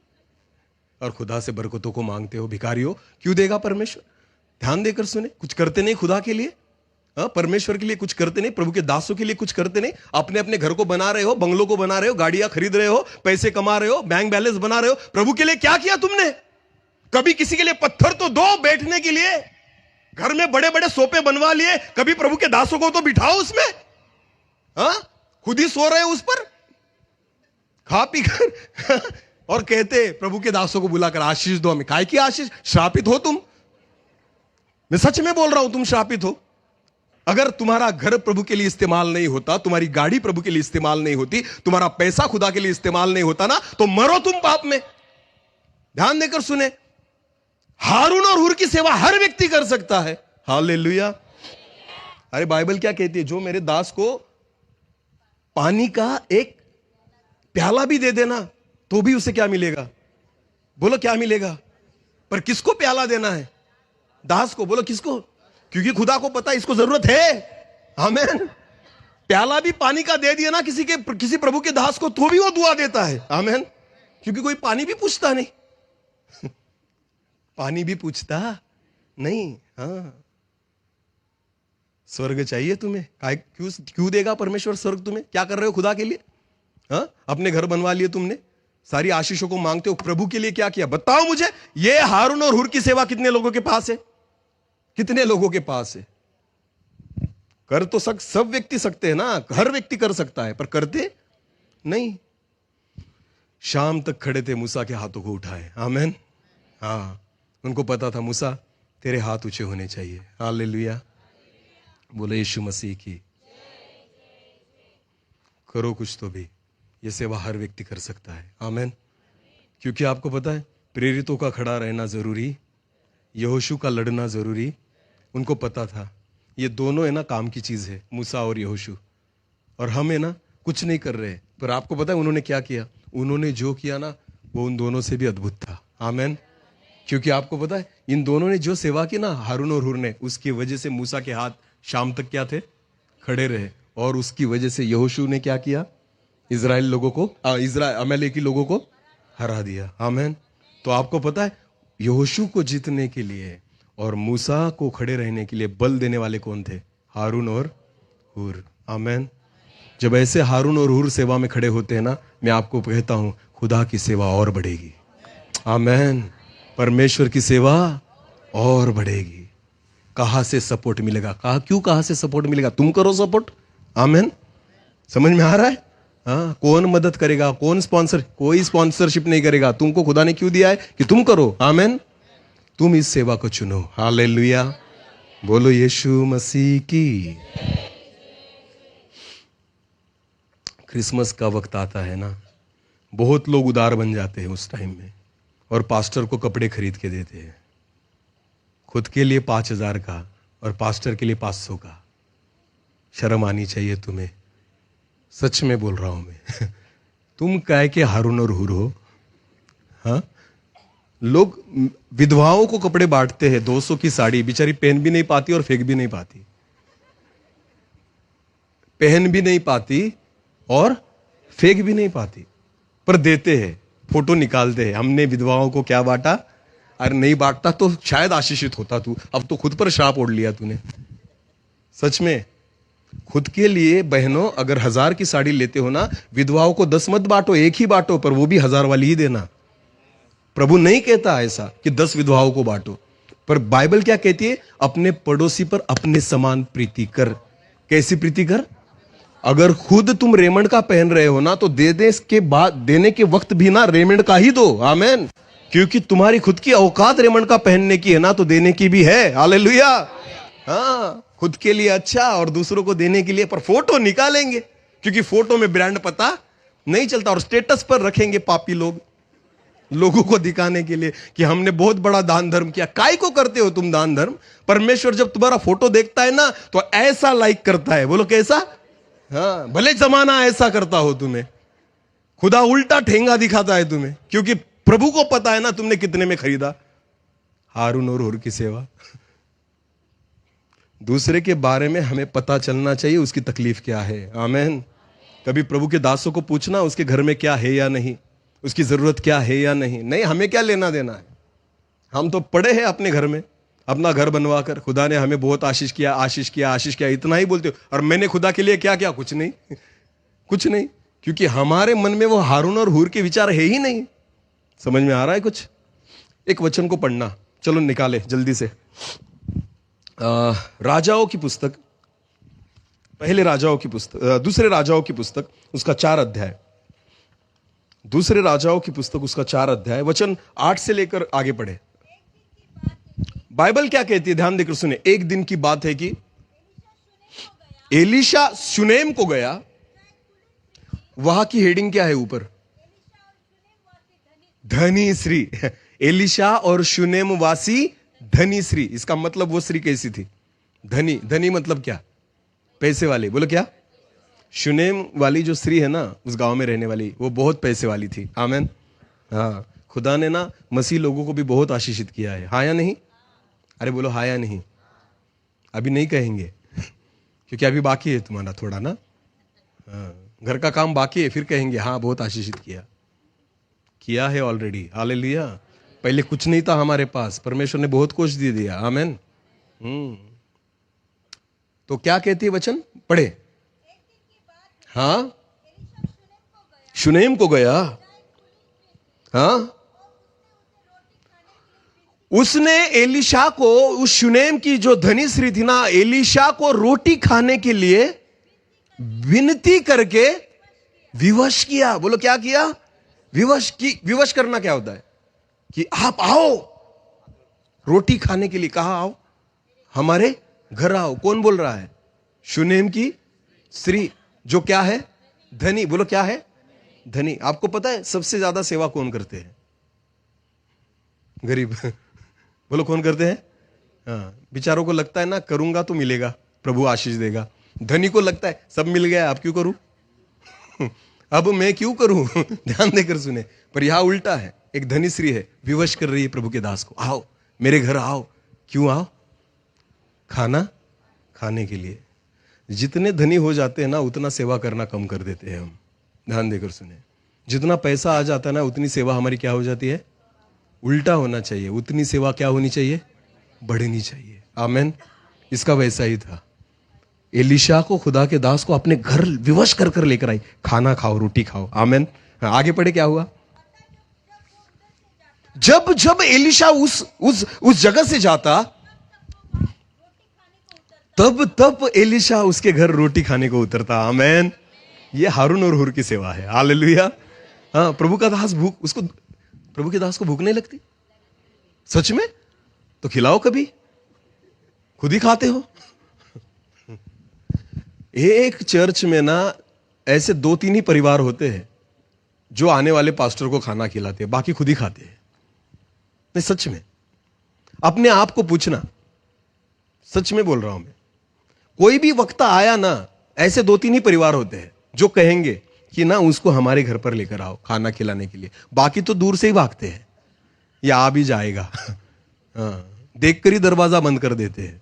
और खुदा से बरकतों को मांगते हो भिखारियों, क्यों देगा परमेश्वर? ध्यान देकर सुने, कुछ करते नहीं खुदा के लिए। परमेश्वर के लिए कुछ करते नहीं, प्रभु के दासों के लिए कुछ करते नहीं। अपने अपने घर को बना रहे हो, बंगलों को बना रहे हो, गाड़ियां खरीद रहे हो, पैसे कमा रहे हो, बैंक बैलेंस बना रहे हो। प्रभु के लिए क्या किया तुमने? कभी किसी के लिए पत्थर तो दो बैठने के लिए, घर में बड़े बड़े सोफे बनवा लिए, कभी प्रभु के दासों को तो बिठाओ उसमें। खुद ही सो रहे हो उस पर, खा पी कर और कहते प्रभु के दासों को बुलाकर आशीष दो हमें। काय की आशीष? श्रापित हो तुम। मैं सच में बोल रहा हूं, तुम श्रापित हो। अगर तुम्हारा घर प्रभु के लिए इस्तेमाल नहीं होता, तुम्हारी गाड़ी प्रभु के लिए इस्तेमाल नहीं होती, तुम्हारा पैसा खुदा के लिए इस्तेमाल नहीं होता ना, तो मरो तुम पाप में। ध्यान देकर सुने, हारून और हूर की सेवा हर व्यक्ति कर सकता है। हालेलुया। अरे बाइबल क्या कहती है? जो मेरे दास को पानी का एक प्याला भी दे देना तो भी उसे क्या मिलेगा? बोलो क्या मिलेगा? पर किसको प्याला देना है? दास को। बोलो किसको? क्योंकि खुदा को पता है इसको जरूरत है। आमीन। प्याला भी पानी का दे दिया ना किसी प्रभु के दास को, तो भी वो दुआ देता है। आमीन। क्योंकि कोई पानी भी पूछता नहीं। पानी भी पूछता नहीं। हाँ, स्वर्ग चाहिए तुम्हें? क्यों देगा परमेश्वर स्वर्ग तुम्हें? क्या कर रहे हो खुदा के लिए? हाँ, अपने घर बनवा लिए तुमने, सारी आशीषों को मांगते हो। प्रभु के लिए क्या किया? बताओ मुझे। ये हारून और हूर की सेवा कितने लोगों के पास है? कितने लोगों के पास है? कर तो सब व्यक्ति सकते हैं ना, हर व्यक्ति कर सकता है, पर करते नहीं। शाम तक खड़े थे, मूसा के हाथों को उठाए। आमीन। हाँ, उनको पता था मूसा तेरे हाथ ऊंचे होने चाहिए। हालेलुया। बोले यीशु मसीह की। करो कुछ तो भी। यह सेवा हर व्यक्ति कर सकता है। आमीन। क्योंकि आपको पता है प्रेरितों का खड़ा रहना जरूरी, यहोशू का लड़ना जरूरी। उनको पता था ये दोनों है ना काम की चीज है, मूसा और यहोशू। और हम है ना कुछ नहीं कर रहे, पर आपको पता है उन्होंने क्या किया? उन्होंने जो किया ना वो उन दोनों से भी अद्भुत था। आमीन। क्योंकि आपको पता है इन दोनों ने जो सेवा की ना, हारून और हूर ने, उसकी वजह से मूसा के हाथ शाम तक क्या थे? खड़े रहे। और उसकी वजह से यहोशू ने क्या किया? इजराइल लोगों को, अमेलेकी लोगों को हरा दिया। आमीन। तो आपको पता है यहोशू को जीतने के लिए और मूसा को खड़े रहने के लिए बल देने वाले कौन थे? हारून और हूर। आमीन। जब ऐसे हारून और हूर सेवा में खड़े होते हैं ना, मैं आपको कहता हूं खुदा की सेवा और बढ़ेगी। आमीन। परमेश्वर की सेवा और बढ़ेगी। कहां से सपोर्ट मिलेगा? कहां से सपोर्ट मिलेगा? तुम करो सपोर्ट। आमेन। समझ में आ रहा है? हाँ, कौन मदद करेगा? कौन स्पॉन्सर? कोई स्पॉन्सरशिप नहीं करेगा। तुमको खुदा ने क्यों दिया है कि तुम करो। आमेन। तुम इस सेवा को चुनो। हालेलुया। बोलो यीशु मसीह की। क्रिसमस का वक्त आता है ना, बहुत लोग उदार बन जाते हैं उस टाइम में और पास्टर को कपड़े खरीद के देते हैं। खुद के लिए 5,000 का और पास्टर के लिए 500 का। शर्म आनी चाहिए तुम्हें। सच में बोल रहा हूं मैं। तुम काहे के हारून और हूर हो? हाँ, लोग विधवाओं को कपड़े बांटते हैं। 200 की साड़ी बेचारी पहन भी नहीं पाती और फेंक भी नहीं पाती। पहन भी नहीं पाती और फेंक भी नहीं पाती, पर देते हैं। फोटो निकालते हैं, हमने विधवाओं को क्या बांटा। अरे नहीं बांटता तो शायद आशीषित होता तू। अब तो खुद पर श्राप ओढ़ लिया तूने। सच में खुद के लिए बहनों, अगर 1000 की साड़ी लेते हो ना, विधवाओं को 10 मत बांटो, एक ही बांटो, पर वो भी 1000 वाली ही देना। प्रभु नहीं कहता ऐसा कि 10 विधवाओं को बांटो, पर बाइबल क्या कहती है? अपने पड़ोसी पर अपने समान प्रीति कर। कैसी प्रीति कर? अगर खुद तुम रेमंड का पहन रहे हो ना, तो देने के वक्त भी ना रेमंड का ही दो। आमेन। क्योंकि तुम्हारी खुद की औकात रेमंड का पहनने की है ना, तो देने की भी है। हालेलुया। हाँ, खुद के लिए अच्छा और दूसरों को देने के लिए। पर फोटो निकालेंगे क्योंकि फोटो में ब्रांड पता नहीं चलता, और स्टेटस पर रखेंगे पापी लोग, लोगों को दिखाने के लिए कि हमने बहुत बड़ा दान धर्म किया। काय को करते हो तुम दान धर्म? परमेश्वर जब तुम्हारा फोटो देखता है ना, तो ऐसा लाइक करता है। बोलो कैसा? हाँ, भले जमाना ऐसा करता हो तुम्हें, खुदा उल्टा ठेंगा दिखाता है तुम्हें, क्योंकि प्रभु को पता है ना तुमने कितने में खरीदा। हारून और हुर की सेवा। दूसरे के बारे में हमें पता चलना चाहिए, उसकी तकलीफ क्या है। आमेन। कभी प्रभु के दासों को पूछना उसके घर में क्या है या नहीं, उसकी जरूरत क्या है या नहीं। नहीं, हमें क्या लेना देना है। हम तो पड़े हैं अपने घर में, अपना घर बनवा कर। खुदा ने हमें बहुत आशीष किया, आशीष किया, आशीष किया, इतना ही बोलते हो। और मैंने खुदा के लिए क्या किया? कुछ नहीं, कुछ नहीं, क्योंकि हमारे मन में वो हारून और हूर के विचार है ही नहीं। समझ में आ रहा है कुछ? एक वचन को पढ़ना, चलो निकाले जल्दी से। राजाओं की पुस्तक, पहले राजाओं की पुस्तक, दूसरे राजाओं की पुस्तक, उसका 4 अध्याय। दूसरे राजाओं की पुस्तक, उसका 4 अध्याय, वचन 8 से लेकर आगे पढ़े। बाइबल क्या कहती है? ध्यान देकर सुने। एक दिन की बात है कि एलीशा शुनेम को गया। वहां की हेडिंग क्या है ऊपर? धनी स्त्री। एलीशा और शुनेम वासी धनी स्त्री। इसका मतलब वो स्त्री कैसी थी? धनी। धनी मतलब क्या? पैसे वाले। बोलो क्या? शुनेम वाली जो स्त्री है ना, उस गांव में रहने वाली, वो बहुत पैसे वाली थी। आमेन। हाँ, खुदा ने ना मसीह लोगों को भी बहुत आशीषित किया है। हाँ या नहीं? अरे बोलो हाँ या नहीं? अभी नहीं कहेंगे क्योंकि अभी बाकी है तुम्हारा थोड़ा ना। हाँ, घर का काम बाकी है, फिर कहेंगे हाँ बहुत आशीषित किया है ऑलरेडी। हालेलुया। पहले कुछ नहीं था हमारे पास, परमेश्वर ने बहुत कुछ दे दिया। आमेन। तो क्या कहती है वचन? पढ़े। हाँ, शुनेम को गया। हाँ, उसने एलीशा को, उस शुनेम की जो धनी स्त्री थी ना, एलीशा को रोटी खाने के लिए विनती करके विवश किया। बोलो क्या किया? विवश करना क्या होता है? कि आप आओ रोटी खाने के लिए। कहां आओ? हमारे घर आओ। कौन बोल रहा है? शुनेम की स्त्री, जो क्या है? धनी। बोलो क्या है? धनी। आपको पता है सबसे ज्यादा सेवा कौन करते हैं? गरीब। बोलो कौन करते हैं? हाँ, बेचारों को लगता है ना करूंगा तो मिलेगा, प्रभु आशीष देगा। धनी को लगता है सब मिल गया, अब क्यों करूं? अब मैं क्यों करूं? ध्यान देकर सुने। पर यहां उल्टा है। एक धनी स्त्री है, विवश कर रही है प्रभु के दास को, आओ मेरे घर आओ। क्यों आओ? खाना खाने के लिए। जितने धनी हो जाते हैं ना, उतना सेवा करना कम कर देते हैं हम। ध्यान देकर सुने। जितना पैसा आ जाता है ना, उतनी सेवा हमारी क्या हो जाती है? उल्टा होना चाहिए। उतनी सेवा क्या होनी चाहिए? बढ़नी चाहिए। आमेन। इसका वैसा ही था। एलीशा को, खुदा के दास को अपने घर विवश कर कर लेकर आई, खाना खाओ, रोटी खाओ। आमेन। आगे पढ़े क्या हुआ? जब एलीशा उस जगह से जाता, तब एलिशा उसके घर रोटी खाने को उतरता। आमेन। ये हारून और हुर की सेवा है। हालेलुया। हाँ, प्रभु का दास प्रभु के दास को भूख नहीं लगती सच में? तो खिलाओ, कभी खुद ही खाते हो। एक चर्च में ना ऐसे 2-3 ही परिवार होते हैं जो आने वाले पास्टर को खाना खिलाते हैं, बाकी खुद ही खाते हैं। नहीं, सच में अपने आप को पूछना, सच में बोल रहा हूं मैं। कोई भी वक्ता आया ना, ऐसे 2-3 ही परिवार होते हैं जो कहेंगे कि ना उसको हमारे घर पर लेकर आओ खाना खिलाने के लिए, बाकी तो दूर से ही भागते हैं, या आ भी जाएगा। हाँ, देखकर ही दरवाजा बंद कर देते हैं।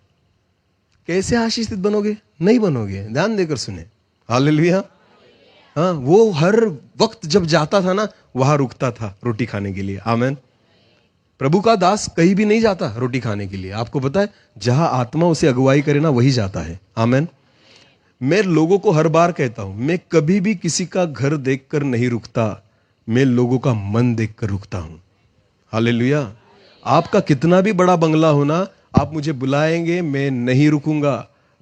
कैसे आशीषित बनोगे? नहीं बनोगे। ध्यान देकर सुने। हालेलुया। हाँ, वो हर वक्त जब जाता था ना, वहां रुकता था रोटी खाने के लिए। आमेन। प्रभु का दास कहीं भी नहीं जाता रोटी खाने के लिए। आपको पता है, जहां आत्मा उसे अगुवाई करे ना, वही जाता है। आमेन। मैं लोगों को हर बार कहता हूं, मैं कभी भी किसी का घर देखकर नहीं रुकता, मैं लोगों का मन देखकर रुकता हूं। हालेलुया। आपका कितना भी बड़ा बंगला होना, आप मुझे बुलाएंगे, मैं नहीं रुकूंगा,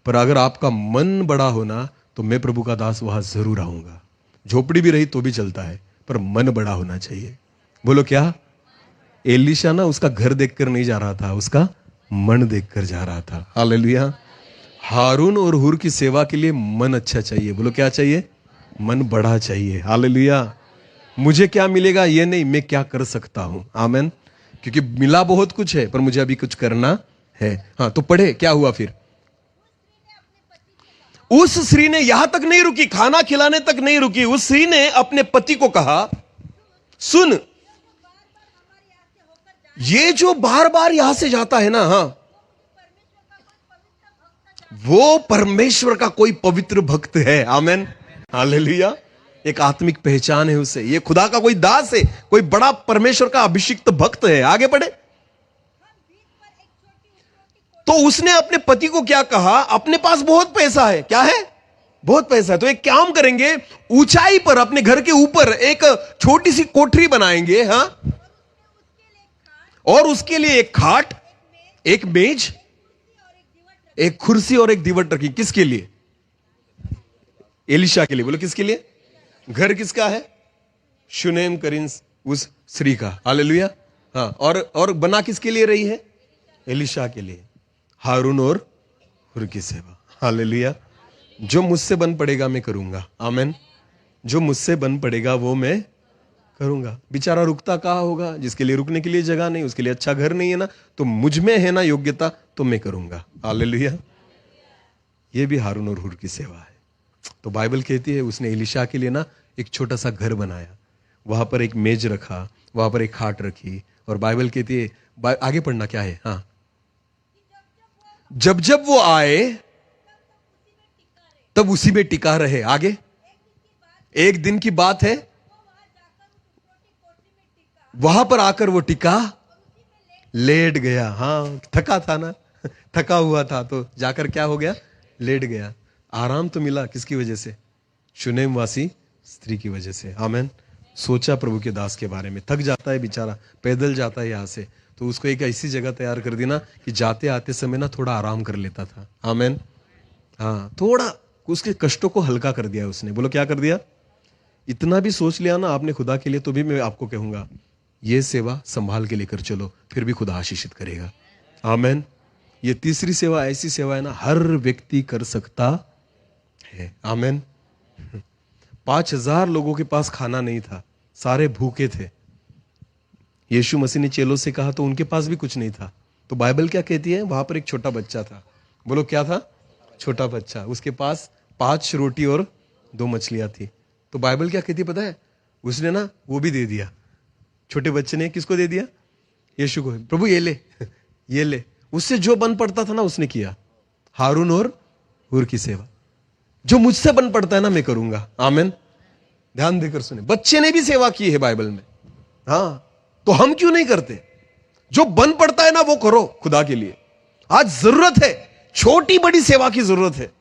पर अगर आपका मन बड़ा होना तो मैं प्रभु का दास वहां जरूर आऊंगा। झोपड़ी भी रही तो भी चलता है, पर मन बड़ा होना चाहिए। बोलो क्या? एलिशा ना उसका घर देखकर नहीं जा रहा था, उसका मन देखकर जा रहा था। हालेलुया। हारून और हुर की सेवा के लिए मन अच्छा चाहिए। बोलो क्या चाहिए? मन बड़ा चाहिए। हालेलुया। मुझे क्या मिलेगा ये नहीं, मैं क्या कर सकता हूं। आमेन। क्योंकि मिला बहुत कुछ है, पर मुझे अभी कुछ करना है। हाँ, तो पढ़े क्या हुआ फिर? उस स्त्री ने यहां तक नहीं रुकी, खाना खिलाने तक नहीं रुकी। उस स्त्री ने अपने पति को कहा, सुन, ये जो बार बार यहां से जाता है ना, हाँ, वो परमेश्वर का कोई पवित्र भक्त है। आमेन। हालेलुया। एक आत्मिक पहचान है उसे, ये खुदा का कोई दास है, कोई बड़ा परमेश्वर का अभिषिक्त भक्त है। आगे बढ़े। तो उसने अपने पति को क्या कहा? अपने पास बहुत पैसा है। क्या है? बहुत पैसा है। तो एक काम करेंगे, ऊंचाई पर अपने घर के ऊपर एक छोटी सी कोठरी बनाएंगे, हाँ, और उसके लिए एक खाट, एक मेज, एक कुर्सी और एक दीवट रखी। किसके लिए? एलिशा के लिए। बोलो किसके लिए? घर किसका है? शुनेम करीन उस स्त्री का। हालेलुया। हाँ, और बना किसके लिए रही है? एलिशा के लिए। हारून और हुर की सेवा। हालेलुया। जो मुझसे बन पड़ेगा मैं करूंगा। आमेन। जो मुझसे बन पड़ेगा वो मैं करूंगा। बेचारा रुकता कहाँ होगा? जिसके लिए रुकने के लिए जगह नहीं, उसके लिए अच्छा घर नहीं है ना, तो मुझ में है ना योग्यता, तो मैं करूंगा। हालेलुया। ये भी हारून और हुर की सेवा है। तो बाइबल कहती है उसने एलिशा के लिए ना एक छोटा सा घर बनाया, वहां पर एक मेज रखा, वहां पर एक खाट रखी, और बाइबल कहती है, आगे पढ़ना क्या है? हाँ, जब जब वो आए तब उसी में टिका रहे। आगे, एक दिन की बात है, वहां पर आकर वो टिका, लेट गया। हाँ, थका था ना, थका हुआ था, तो जाकर क्या हो गया? लेट गया। आराम तो मिला किसकी वजह से? शुनेम वासी स्त्री की वजह से। आमेन। सोचा प्रभु के दास के बारे में। थक जाता है बेचारा, पैदल जाता है यहां से, तो उसको एक ऐसी जगह तैयार कर दी ना कि जाते आते समय ना थोड़ा आराम कर लेता था। आमेन। हाँ, थोड़ा उसके कष्टों को हल्का कर दिया उसने। बोलो क्या कर दिया? इतना भी सोच लिया ना आपने खुदा के लिए, तो भी मैं आपको कहूंगा ये सेवा संभाल के लेकर चलो, फिर भी खुदा आशीषित करेगा। आमेन। ये तीसरी सेवा ऐसी सेवा है ना, हर व्यक्ति कर सकता है। आमेन। 5000 लोगों के पास खाना नहीं था, सारे भूखे थे। यीशु मसीह ने चेलों से कहा तो उनके पास भी कुछ नहीं था। तो बाइबल क्या कहती है? वहां पर एक छोटा बच्चा था। बोलो क्या था? छोटा बच्चा। उसके पास 5 रोटी और 2 मछलियां थी। तो बाइबल क्या कहती है पता है? उसने ना वो भी दे दिया। छोटे बच्चे ने किसको दे दिया? यीशु को। प्रभु ये ले, ये ले। उससे जो बन पड़ता था ना उसने किया। हारून और हुर की सेवा। जो मुझसे बन पड़ता है ना मैं करूंगा। आमेन। ध्यान देकर सुने, बच्चे ने भी सेवा की है बाइबल में। हाँ, तो हम क्यों नहीं करते? जो बन पड़ता है ना वो करो खुदा के लिए। आज जरूरत है, छोटी बड़ी सेवा की जरूरत है,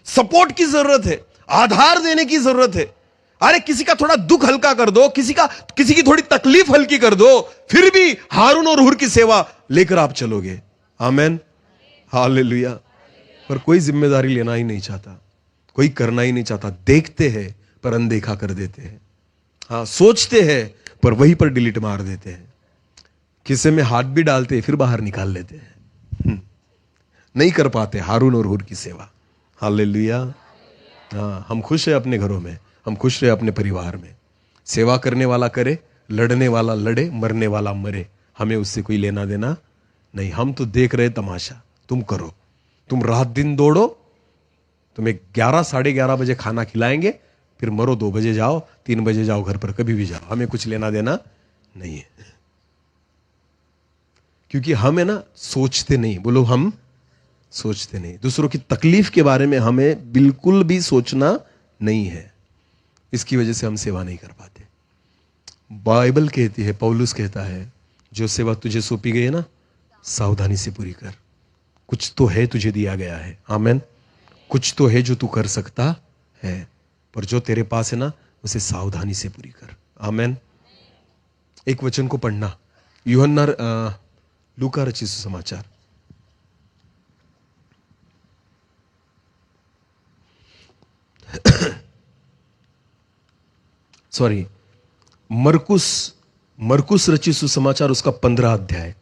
सपोर्ट की जरूरत है, आधार देने की जरूरत है। अरे किसी का थोड़ा दुख हल्का कर दो, किसी की थोड़ी तकलीफ हल्की कर दो, फिर भी हारून और हुर की सेवा लेकर आप चलोगे। आमेन। हालेलुया। पर कोई जिम्मेदारी लेना ही नहीं चाहता, कोई करना ही नहीं चाहता। देखते हैं पर अनदेखा कर देते हैं। हाँ, सोचते हैं पर वहीं पर डिलीट मार देते हैं। किसे में हाथ भी डालते हैं फिर बाहर निकाल लेते हैं। नहीं कर पाते हारून और हूर की सेवा। हालेलुया। हाँ, हम खुश है अपने घरों में, हम खुश रहे अपने परिवार में। सेवा करने वाला करे, लड़ने वाला लड़े, मरने वाला मरे, हमें उससे कोई लेना देना नहीं। हम तो देख रहे तमाशा। तुम करो, तुम रात दिन दौड़ो, तुम्हें 11 साढ़े 11 बजे खाना खिलाएंगे, फिर मरो, 2 बजे जाओ, 3 बजे जाओ घर पर, कभी भी जाओ, हमें कुछ लेना देना नहीं है। क्योंकि हम है ना सोचते नहीं, बोलो हम सोचते नहीं। दूसरों की तकलीफ के बारे में हमें बिल्कुल भी सोचना नहीं है। इसकी वजह से हम सेवा नहीं कर पाते। बाइबल कहती है, पौलुस कहता है, जो सेवा तुझे सौंपी गई है ना, सावधानी से पूरी कर। कुछ तो है तुझे दिया गया है, आमेन। कुछ तो है जो तू कर सकता है, पर जो तेरे पास है ना, उसे सावधानी से पूरी कर, आमेन। एक वचन को पढ़ना, यूहन्ना लूका रचित सुसमाचार, सॉरी, मरकुस रचित सुसमाचार, उसका 15 अध्याय,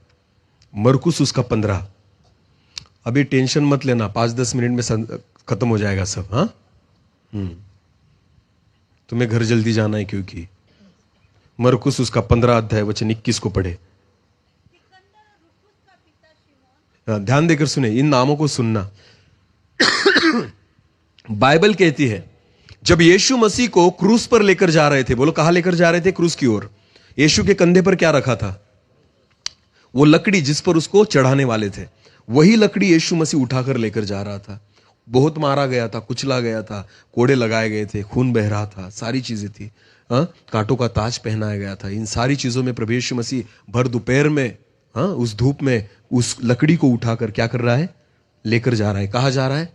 मरकुस उसका 15। अभी टेंशन मत लेना, 5-10 मिनट में खत्म हो जाएगा सब। हाँ, तुम्हें घर जल्दी जाना है, क्योंकि मरकुस उसका 15 अध्याय वचन 21 को पढ़े। ध्यान देकर सुने, इन नामों को सुनना। बाइबल कहती है, जब यीशु मसीह को क्रूस पर लेकर जा रहे थे, बोलो कहां लेकर जा रहे थे? क्रूस की ओर। यीशु के कंधे पर क्या रखा था? वो लकड़ी जिस पर उसको चढ़ाने वाले थे, वही लकड़ी यीशु मसीह उठाकर लेकर जा रहा था। बहुत मारा गया था, कुचला गया था, कोड़े लगाए गए थे, खून बह रहा था, सारी चीजें थी। कांटों का ताज पहनाया गया था। इन सारी चीजों में प्रभु यीशु मसीह भर दोपहर में, उस धूप में, उस लकड़ी को उठाकर क्या कर रहा है? लेकर जा रहा है। कहां जा रहा है?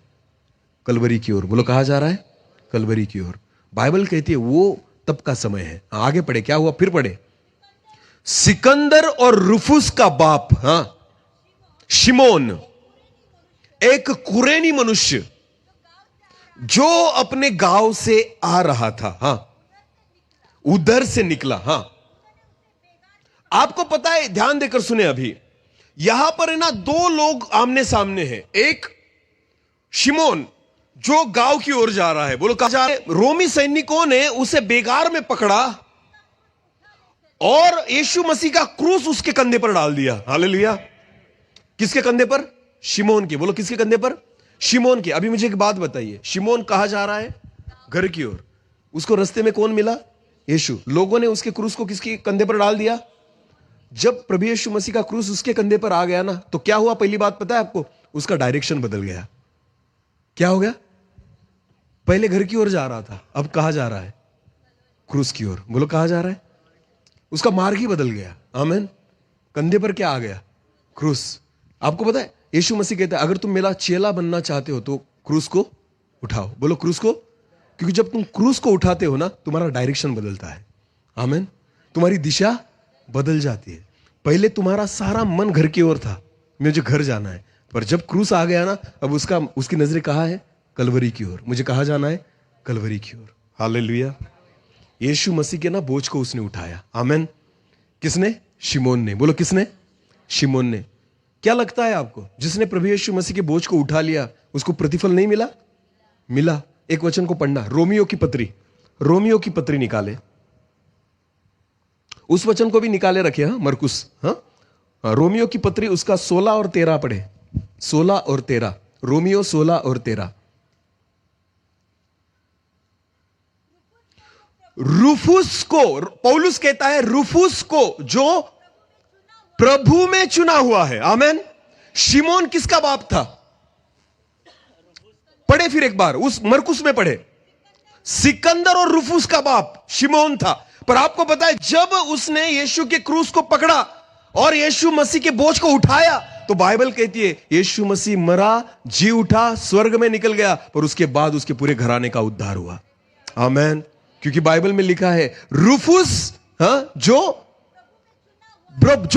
कलवरी की ओर। बोलो कहां जा रहा है? कलवरी की ओर। बाइबल कहती है वो तब का समय है। आगे पढ़े, क्या हुआ? फिर पढ़े, सिकंदर और रुफुस का बाप शिमोन, एक कुरेनी मनुष्य जो अपने गांव से आ रहा था, उधर से निकला। आपको पता है, ध्यान देकर सुने, अभी यहां पर है ना 2 लोग आमने सामने हैं। एक शिमोन जो गांव की ओर जा रहा है, बोलो कहां जा रहा है? रोमी सैनिकों ने उसे बेगार में पकड़ा और यीशु मसीह का क्रूस उसके कंधे पर डाल दिया। हालेलुया। किसके कंधे पर? शिमोन के। बोलो किसके कंधे पर? शिमोन के। अभी मुझे एक बात बताइए, शिमोन कहां जा रहा है? घर की ओर। उसको रास्ते में कौन मिला? यीशु। लोगों ने उसके क्रूस को किसके कंधे पर डाल दिया? जब प्रभु यीशु मसीह का क्रूस उसके कंधे पर आ गया ना, तो क्या हुआ? पहली बात पता है आपको? उसका डायरेक्शन बदल गया। क्या हो गया? पहले घर की ओर जा रहा था, अब कहां जा रहा है? क्रूस की ओर। बोलो कहां जा रहा है? उसका मार्ग ही बदल गया। आमीन। कंधे पर क्या आ गया? क्रूस। आपको पता है, यीशु मसीह कहता है, अगर तुम मेरा चेला बनना चाहते हो तो क्रूस को उठाओ। बोलो क्रूस को। क्योंकि जब तुम क्रूस को उठाते हो ना, तुम्हारा डायरेक्शन बदलता है। आमीन। तुम्हारी दिशा बदल जाती है। पहले तुम्हारा सारा मन घर की ओर था, मुझे घर जाना है, पर जब क्रूस आ गया ना, अब उसकी नजरें कहां है? कलवरी की ओर। मुझे कहां जाना है? कलवरी की ओर। हालेलुया। यीशु मसीह के ना बोझ को उसने उठाया। आमीन। किसने? शिमोन ने। बोलो किसने? शिमोन ने। क्या लगता है आपको, जिसने प्रभु यीशु मसीह के बोझ को उठा लिया, उसको प्रतिफल नहीं मिला? मिला। एक वचन को पढ़ना, रोमियो की पत्री, रोमियो की पत्री निकाले, उस वचन को भी निकाले रखे। मरकुस, रोमियो की पत्री, उसका 16 और 13 पढ़े। 16 और 13, रोमियो 16 और 13। रूफुस को, पौलुस कहता है रूफुस को जो प्रभु में चुना हुआ है। आमेन। शिमोन किसका बाप था? पढ़े फिर एक बार, उस मरकुस में पढ़े। सिकंदर और रूफुस का बाप शिमोन था। पर आपको पता है, जब उसने यीशु के क्रूस को पकड़ा और यीशु मसीह के बोझ को उठाया, तो बाइबल कहती है यीशु मसीह मरा, जी उठा, स्वर्ग में निकल गया, पर उसके बाद उसके पूरे घराने का उद्धार हुआ। आमेन। क्योंकि बाइबल में लिखा है रूफुस जो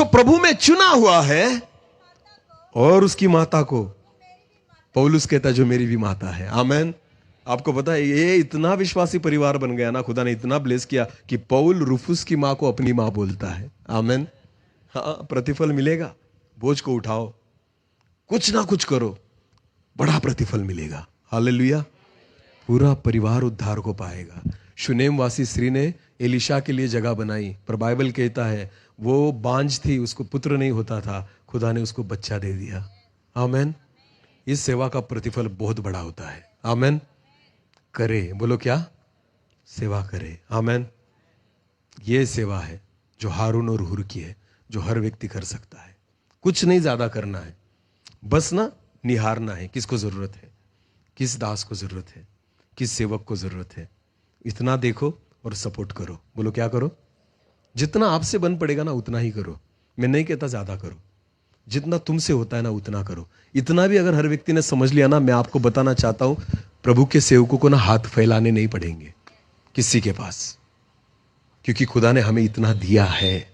प्रभु में चुना हुआ है, और उसकी माता को पौलुस कहता है जो मेरी भी माता है। आमेन। आपको पता है ये इतना विश्वासी परिवार बन गया ना, खुदा ने इतना ब्लेस किया कि पौल रूफुस की माँ को अपनी माँ बोलता है। आमेन। हाँ, प्रतिफल मिलेगा। बोझ को उठाओ, कुछ ना कुछ करो, बड़ा प्रतिफल मिलेगा। हालेलुया। पूरा परिवार उद्धार को पाएगा। शुनेम वासी स्त्री ने एलिशा के लिए जगह बनाई, पर बाइबल कहता है वो बांझ थी, उसको पुत्र नहीं होता था, खुदा ने उसको बच्चा दे दिया। आमेन। इस सेवा का प्रतिफल बहुत बड़ा होता है। आमेन। करे, बोलो क्या? सेवा करे। आमेन। ये सेवा है जो हारून और हुर की है, जो हर व्यक्ति कर सकता है। कुछ नहीं ज्यादा करना है, बस ना निहारना है किसको जरूरत है, किस दास को जरूरत है, किस सेवक को जरूरत है, इतना देखो और सपोर्ट करो। बोलो क्या करो? जितना आपसे बन पड़ेगा ना उतना ही करो। मैं नहीं कहता ज्यादा करो, जितना तुमसे होता है ना उतना करो। इतना भी अगर हर व्यक्ति ने समझ लिया ना, मैं आपको बताना चाहता हूं प्रभु के सेवकों को ना हाथ फैलाने नहीं पड़ेंगे किसी के पास, क्योंकि खुदा ने हमें इतना दिया है।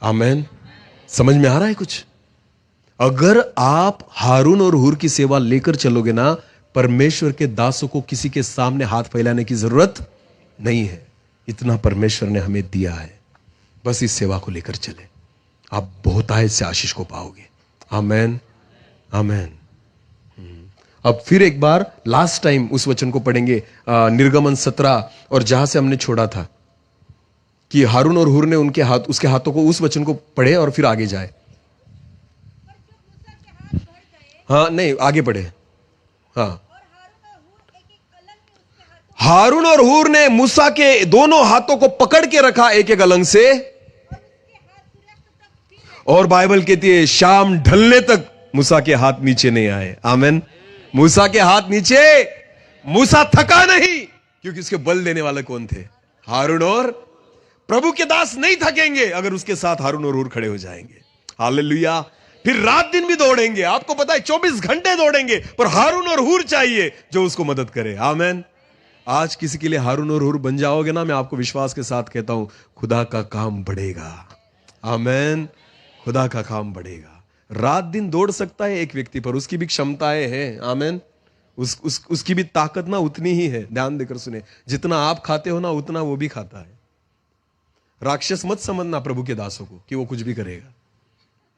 आमेन। समझ में आ रहा है कुछ? अगर आप हारून और हुर की सेवा लेकर चलोगे ना, परमेश्वर के दासों को किसी के सामने हाथ फैलाने की जरूरत नहीं है। इतना परमेश्वर ने हमें दिया है, बस इस सेवा को लेकर चले, आप बहुतायत से आशीष को पाओगे। आमेन। आमेन। अब फिर एक बार लास्ट टाइम उस वचन को पढ़ेंगे, निर्गमन 17, और जहां से हमने छोड़ा था कि हारून और हुर ने उसके हाथों को, उस वचन को पढ़े और फिर आगे जाए। हाँ नहीं, आगे पढ़े। हाँ, हारून और हुर ने मूसा के दोनों हाथों को पकड़ के रखा एक एक अलंग से, और बाइबल कहती है शाम ढलने तक मूसा के हाथ नीचे नहीं आए। आमेन। मूसा के हाथ नीचे, मूसा थका नहीं, क्योंकि उसके बल देने वाले कौन थे? हारून और प्रभु के दास नहीं थकेंगे अगर उसके साथ हारून और हुर खड़े हो जाएंगे। हालेलुया। फिर रात दिन भी दौड़ेंगे, आपको पता है 24 घंटे दौड़ेंगे, पर हारून और हुर चाहिए जो उसको मदद करे। आमेन। आज किसी के लिए हारून और हुर बन जाओगे ना, मैं आपको विश्वास के साथ कहता हूं खुदा का काम बढ़ेगा। आमेन। खुदा का काम बढ़ेगा। रात दिन दौड़ सकता है एक व्यक्ति, पर उसकी भी क्षमताएं हैं। आमेन। उसकी भी ताकत ना उतनी ही है। ध्यान देकर सुने, जितना आप खाते हो ना उतना वो भी खाता है। राक्षस मत समझना प्रभु के दासों को कि वो कुछ भी करेगा।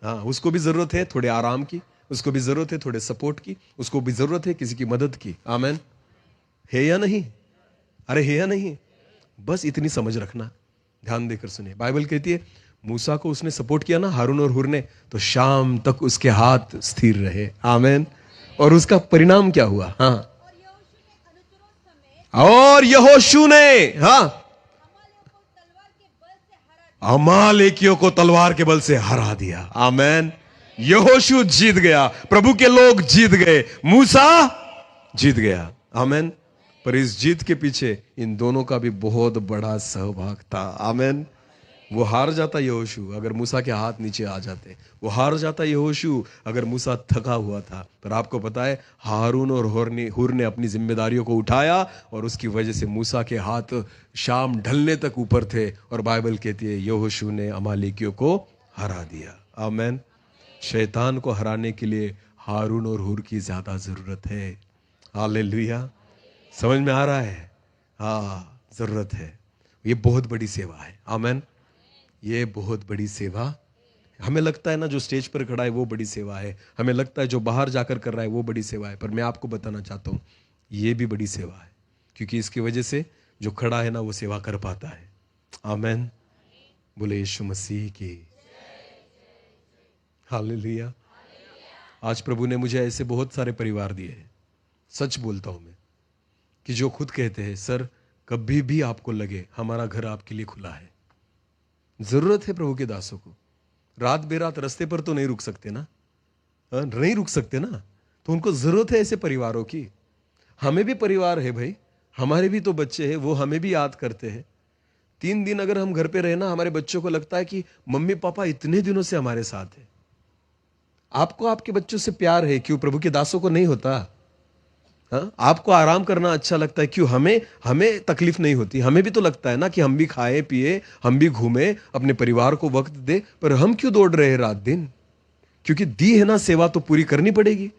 हाँ, उसको भी जरूरत है थोड़े आराम की, उसको भी जरूरत है थोड़े सपोर्ट की, उसको भी जरूरत है किसी की मदद की। आमेन। है या नहीं? अरे है या नहीं? बस इतनी समझ रखना। ध्यान देकर सुने, बाइबल कहती है मूसा को उसने सपोर्ट किया ना, हारून और हुर ने, तो शाम तक उसके हाथ स्थिर रहे। आमेन। और उसका परिणाम क्या हुआ? हाँ, और यहोशू ने, हाँ, अमालेकियों को तलवार के बल से हरा दिया। आमेन। यहोशू जीत गया, प्रभु के लोग जीत गए, मूसा जीत गया। आमेन। पर इस जीत के पीछे इन दोनों का भी बहुत बड़ा सहभाग था। आमेन। वो हार जाता यहोशू अगर मूसा के हाथ नीचे आ जाते, वो हार जाता यहोशू अगर मूसा थका हुआ था। पर आपको पता है हारून और हुर ने अपनी जिम्मेदारियों को उठाया, और उसकी वजह से मूसा के हाथ शाम ढलने तक ऊपर थे, और बाइबल कहती है यहोशू ने अमालेकियों को हरा दिया। आमेन। शैतान को हराने के लिए हारून और हुर की ज्यादा जरूरत है। हालेलुया। समझ में आ रहा है? हाँ, जरूरत है। ये बहुत बड़ी सेवा है। आमेन। ये बहुत बड़ी सेवा। हमें लगता है ना जो स्टेज पर खड़ा है वो बड़ी सेवा है, हमें लगता है जो बाहर जाकर कर रहा है वो बड़ी सेवा है, पर मैं आपको बताना चाहता हूं ये भी बड़ी सेवा है, क्योंकि इसकी वजह से जो खड़ा है ना वो सेवा कर पाता है। आमेन। बोले यीशु मसीह की। हालेलुया। आज प्रभु ने मुझे ऐसे बहुत सारे परिवार दिए हैं, सच बोलता हूं मैं, कि जो खुद कहते हैं सर कभी भी आपको लगे हमारा घर आपके लिए खुला है। जरूरत है प्रभु के दासों को। रात बेरात रास्ते पर तो नहीं रुक सकते ना, नहीं रुक सकते ना, तो उनको जरूरत है ऐसे परिवारों की। हमें भी परिवार है भाई, हमारे भी तो बच्चे हैं, वो हमें भी याद करते हैं। 3 दिन अगर हम घर पे रहे ना, हमारे बच्चों को लगता है कि मम्मी पापा इतने दिनों से हमारे साथ है। आपको आपके बच्चों से प्यार है, क्यों प्रभु के दासों को नहीं होता? हाँ? आपको आराम करना अच्छा लगता है, क्यों हमें तकलीफ नहीं होती? हमें भी तो लगता है ना कि हम भी खाए पिए, हम भी घूमे, अपने परिवार को वक्त दे, पर हम क्यों दौड़ रहे हैं रात दिन? क्योंकि दी है ना सेवा तो पूरी करनी पड़ेगी।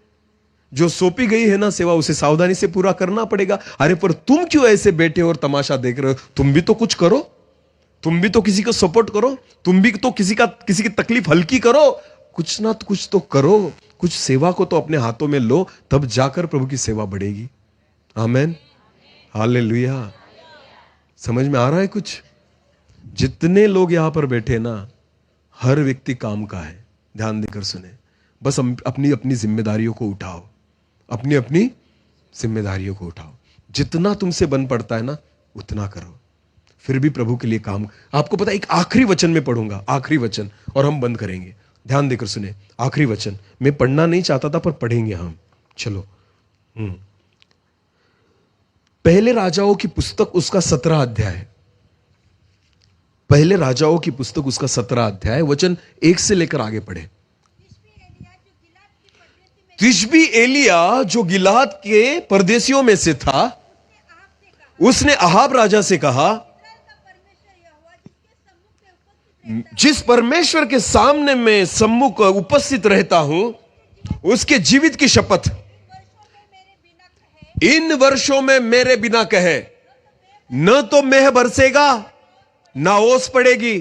जो सौंपी गई है ना सेवा, उसे सावधानी से पूरा करना पड़ेगा। अरे पर तुम क्यों ऐसे बैठे और तमाशा देख रहे हो? तुम भी तो कुछ करो, तुम भी तो किसी को सपोर्ट करो, तुम भी तो किसी की तकलीफ हल्की करो, कुछ ना कुछ तो करो, कुछ सेवा को तो अपने हाथों में लो, तब जाकर प्रभु की सेवा बढ़ेगी। आमेन, हालेलुया। समझ में आ रहा है कुछ? जितने लोग यहां पर बैठे ना, हर व्यक्ति काम का है। ध्यान देकर सुने, बस अपनी अपनी जिम्मेदारियों को उठाओ, अपनी अपनी जिम्मेदारियों को उठाओ। जितना तुमसे बन पड़ता है ना, उतना करो, फिर भी प्रभु के लिए काम। आपको पता है, एक आखिरी वचन में पढ़ूंगा, आखिरी वचन, और हम बंद करेंगे। ध्यान देकर सुने, आखिरी वचन मैं पढ़ना नहीं चाहता था, पर पढ़ेंगे हम। चलो, पहले राजाओं की पुस्तक उसका 17 अध्याय, पहले राजाओं की पुस्तक उसका 17 अध्याय, वचन 1 से लेकर आगे पढ़े। तिशबी एलिया जो गिलाद के परदेशियों में से था, उसने अहाब राजा से कहा, जिस परमेश्वर के सामने मैं सम्मुख उपस्थित रहता हूं, उसके जीवित की शपथ, इन वर्षों में मेरे बिना कहे न तो मेह बरसेगा, ना ओस पड़ेगी,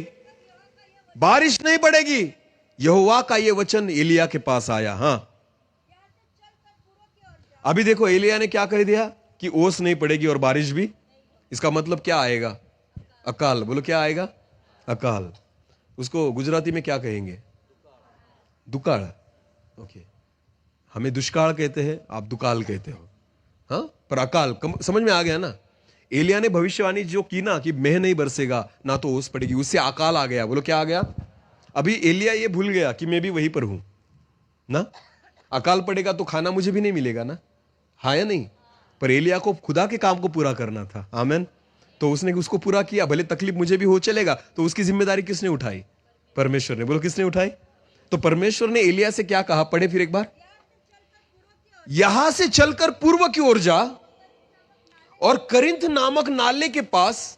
बारिश नहीं पड़ेगी। यहोवा का यह वचन एलिया के पास आया। हां, अभी देखो एलिया ने क्या कह दिया कि ओस नहीं पड़ेगी और बारिश भी। इसका मतलब क्या आएगा? अकाल। बोलो क्या आएगा? अकाल। उसको गुजराती में क्या कहेंगे? दुकाल। ओके, हमें दुष्काल कहते हैं, आप दुकाल कहते हो। हाँ, पर अकाल समझ में आ गया ना? एलिया ने भविष्यवाणी जो की ना कि मेह नहीं बरसेगा, ना तो ओस पड़ेगी, उससे अकाल आ गया। बोलो क्या आ गया? अभी एलिया ये भूल गया कि मैं भी वहीं पर हूं ना। अकाल पड़ेगा तो खाना मुझे भी नहीं मिलेगा ना, हाँ या नहीं? पर एलिया को खुदा के काम को पूरा करना था। आमेन। तो उसने उसको पूरा किया, भले तकलीफ मुझे भी हो चलेगा। तो उसकी जिम्मेदारी किसने उठाई? परमेश्वर ने। बोलो किसने उठाई? तो परमेश्वर ने एलिया से क्या कहा? पढ़े फिर एक बार। यहां से चलकर पूर्व की ओर जा और करिंथ नामक नाले के पास,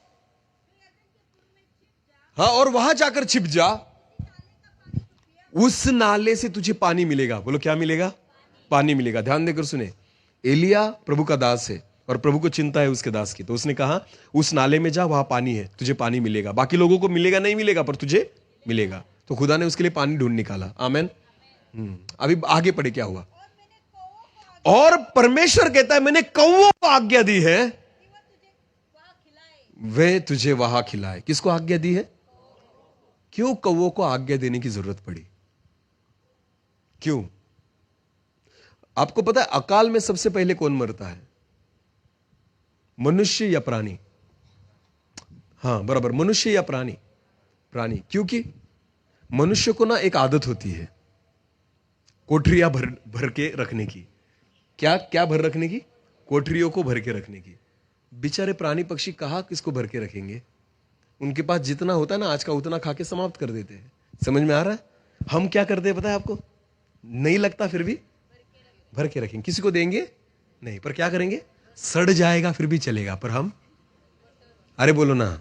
हाँ, और वहां जाकर छिप जा, उस नाले से तुझे पानी मिलेगा। बोलो क्या मिलेगा? पानी मिलेगा। ध्यान देकर सुने, एलिया प्रभु का दास है और प्रभु को चिंता है उसके दास की। तो उसने कहा उस नाले में जा, वहां पानी है, तुझे पानी मिलेगा। बाकी लोगों को मिलेगा नहीं मिलेगा, पर तुझे मिलेगा। तो खुदा ने उसके लिए पानी ढूंढ निकाला। आमेन। अभी आगे पढ़े क्या हुआ? और परमेश्वर कहता है मैंने कौवों को आज्ञा दी है, वे तुझे वहां खिलाए। किसको आज्ञा दी है? क्यों कौवों को आज्ञा देने की जरूरत पड़ी? क्यों? आपको पता है अकाल में सबसे पहले कौन मरता है? मनुष्य या प्राणी? हां बराबर, मनुष्य या प्राणी? प्राणी। क्योंकि मनुष्य को ना एक आदत होती है कोठरियां भर के रखने की। क्या क्या भर रखने की? कोठरियों को भर के रखने की। बेचारे प्राणी पक्षी कहां किसको भर के रखेंगे? उनके पास जितना होता है ना आज का, उतना खा के समाप्त कर देते हैं। समझ में आ रहा है? हम क्या करते हैं पता है आपको? नहीं लगता फिर भी भर के रखेंगे। किसी को देंगे नहीं, पर क्या करेंगे? सड़ जाएगा फिर भी चलेगा, पर हम, अरे बोलो ना,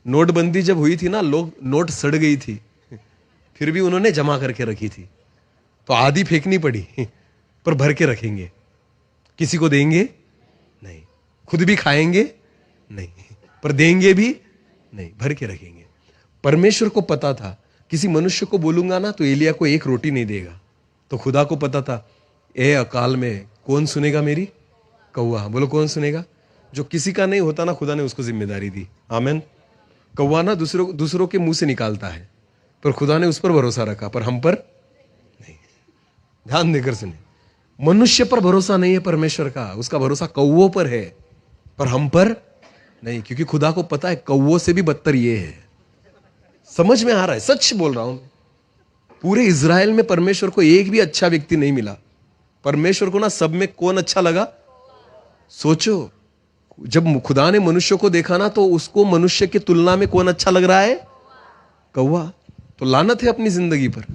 नोटबंदी जब हुई थी ना, लोग नोट सड़ गई थी, फिर भी उन्होंने जमा करके रखी थी, तो आधी फेंकनी पड़ी, पर भर के रखेंगे। किसी को देंगे नहीं, खुद भी खाएंगे नहीं, पर देंगे भी नहीं, भर के रखेंगे। परमेश्वर को पता था किसी मनुष्य को बोलूंगा ना तो एलिया को एक रोटी नहीं देगा। तो खुदा को पता था ए अकाल में कौन सुनेगा मेरी? कौवा। बोलो कौन सुनेगा? जो किसी का नहीं होता ना, खुदा ने उसको जिम्मेदारी दी। आमेन। कौवा ना दूसरों के मुंह से निकालता है, पर खुदा ने उस पर भरोसा रखा, पर हम पर नहीं। ध्यान देकर सुने, मनुष्य पर भरोसा नहीं है परमेश्वर का, उसका भरोसा कौवों पर है, पर हम पर नहीं, क्योंकि खुदा को पता है कौवों से भी बदतर ये है। समझ में आ रहा है? सच बोल रहा हूं। पूरे इज़राइल में परमेश्वर को एक भी अच्छा व्यक्ति नहीं मिला। परमेश्वर को ना सब में कौन अच्छा लगा? सोचो, जब खुदा ने मनुष्य को देखा ना, तो उसको मनुष्य की तुलना में कौन अच्छा लग रहा है? कौवा। तो लानत है अपनी जिंदगी पर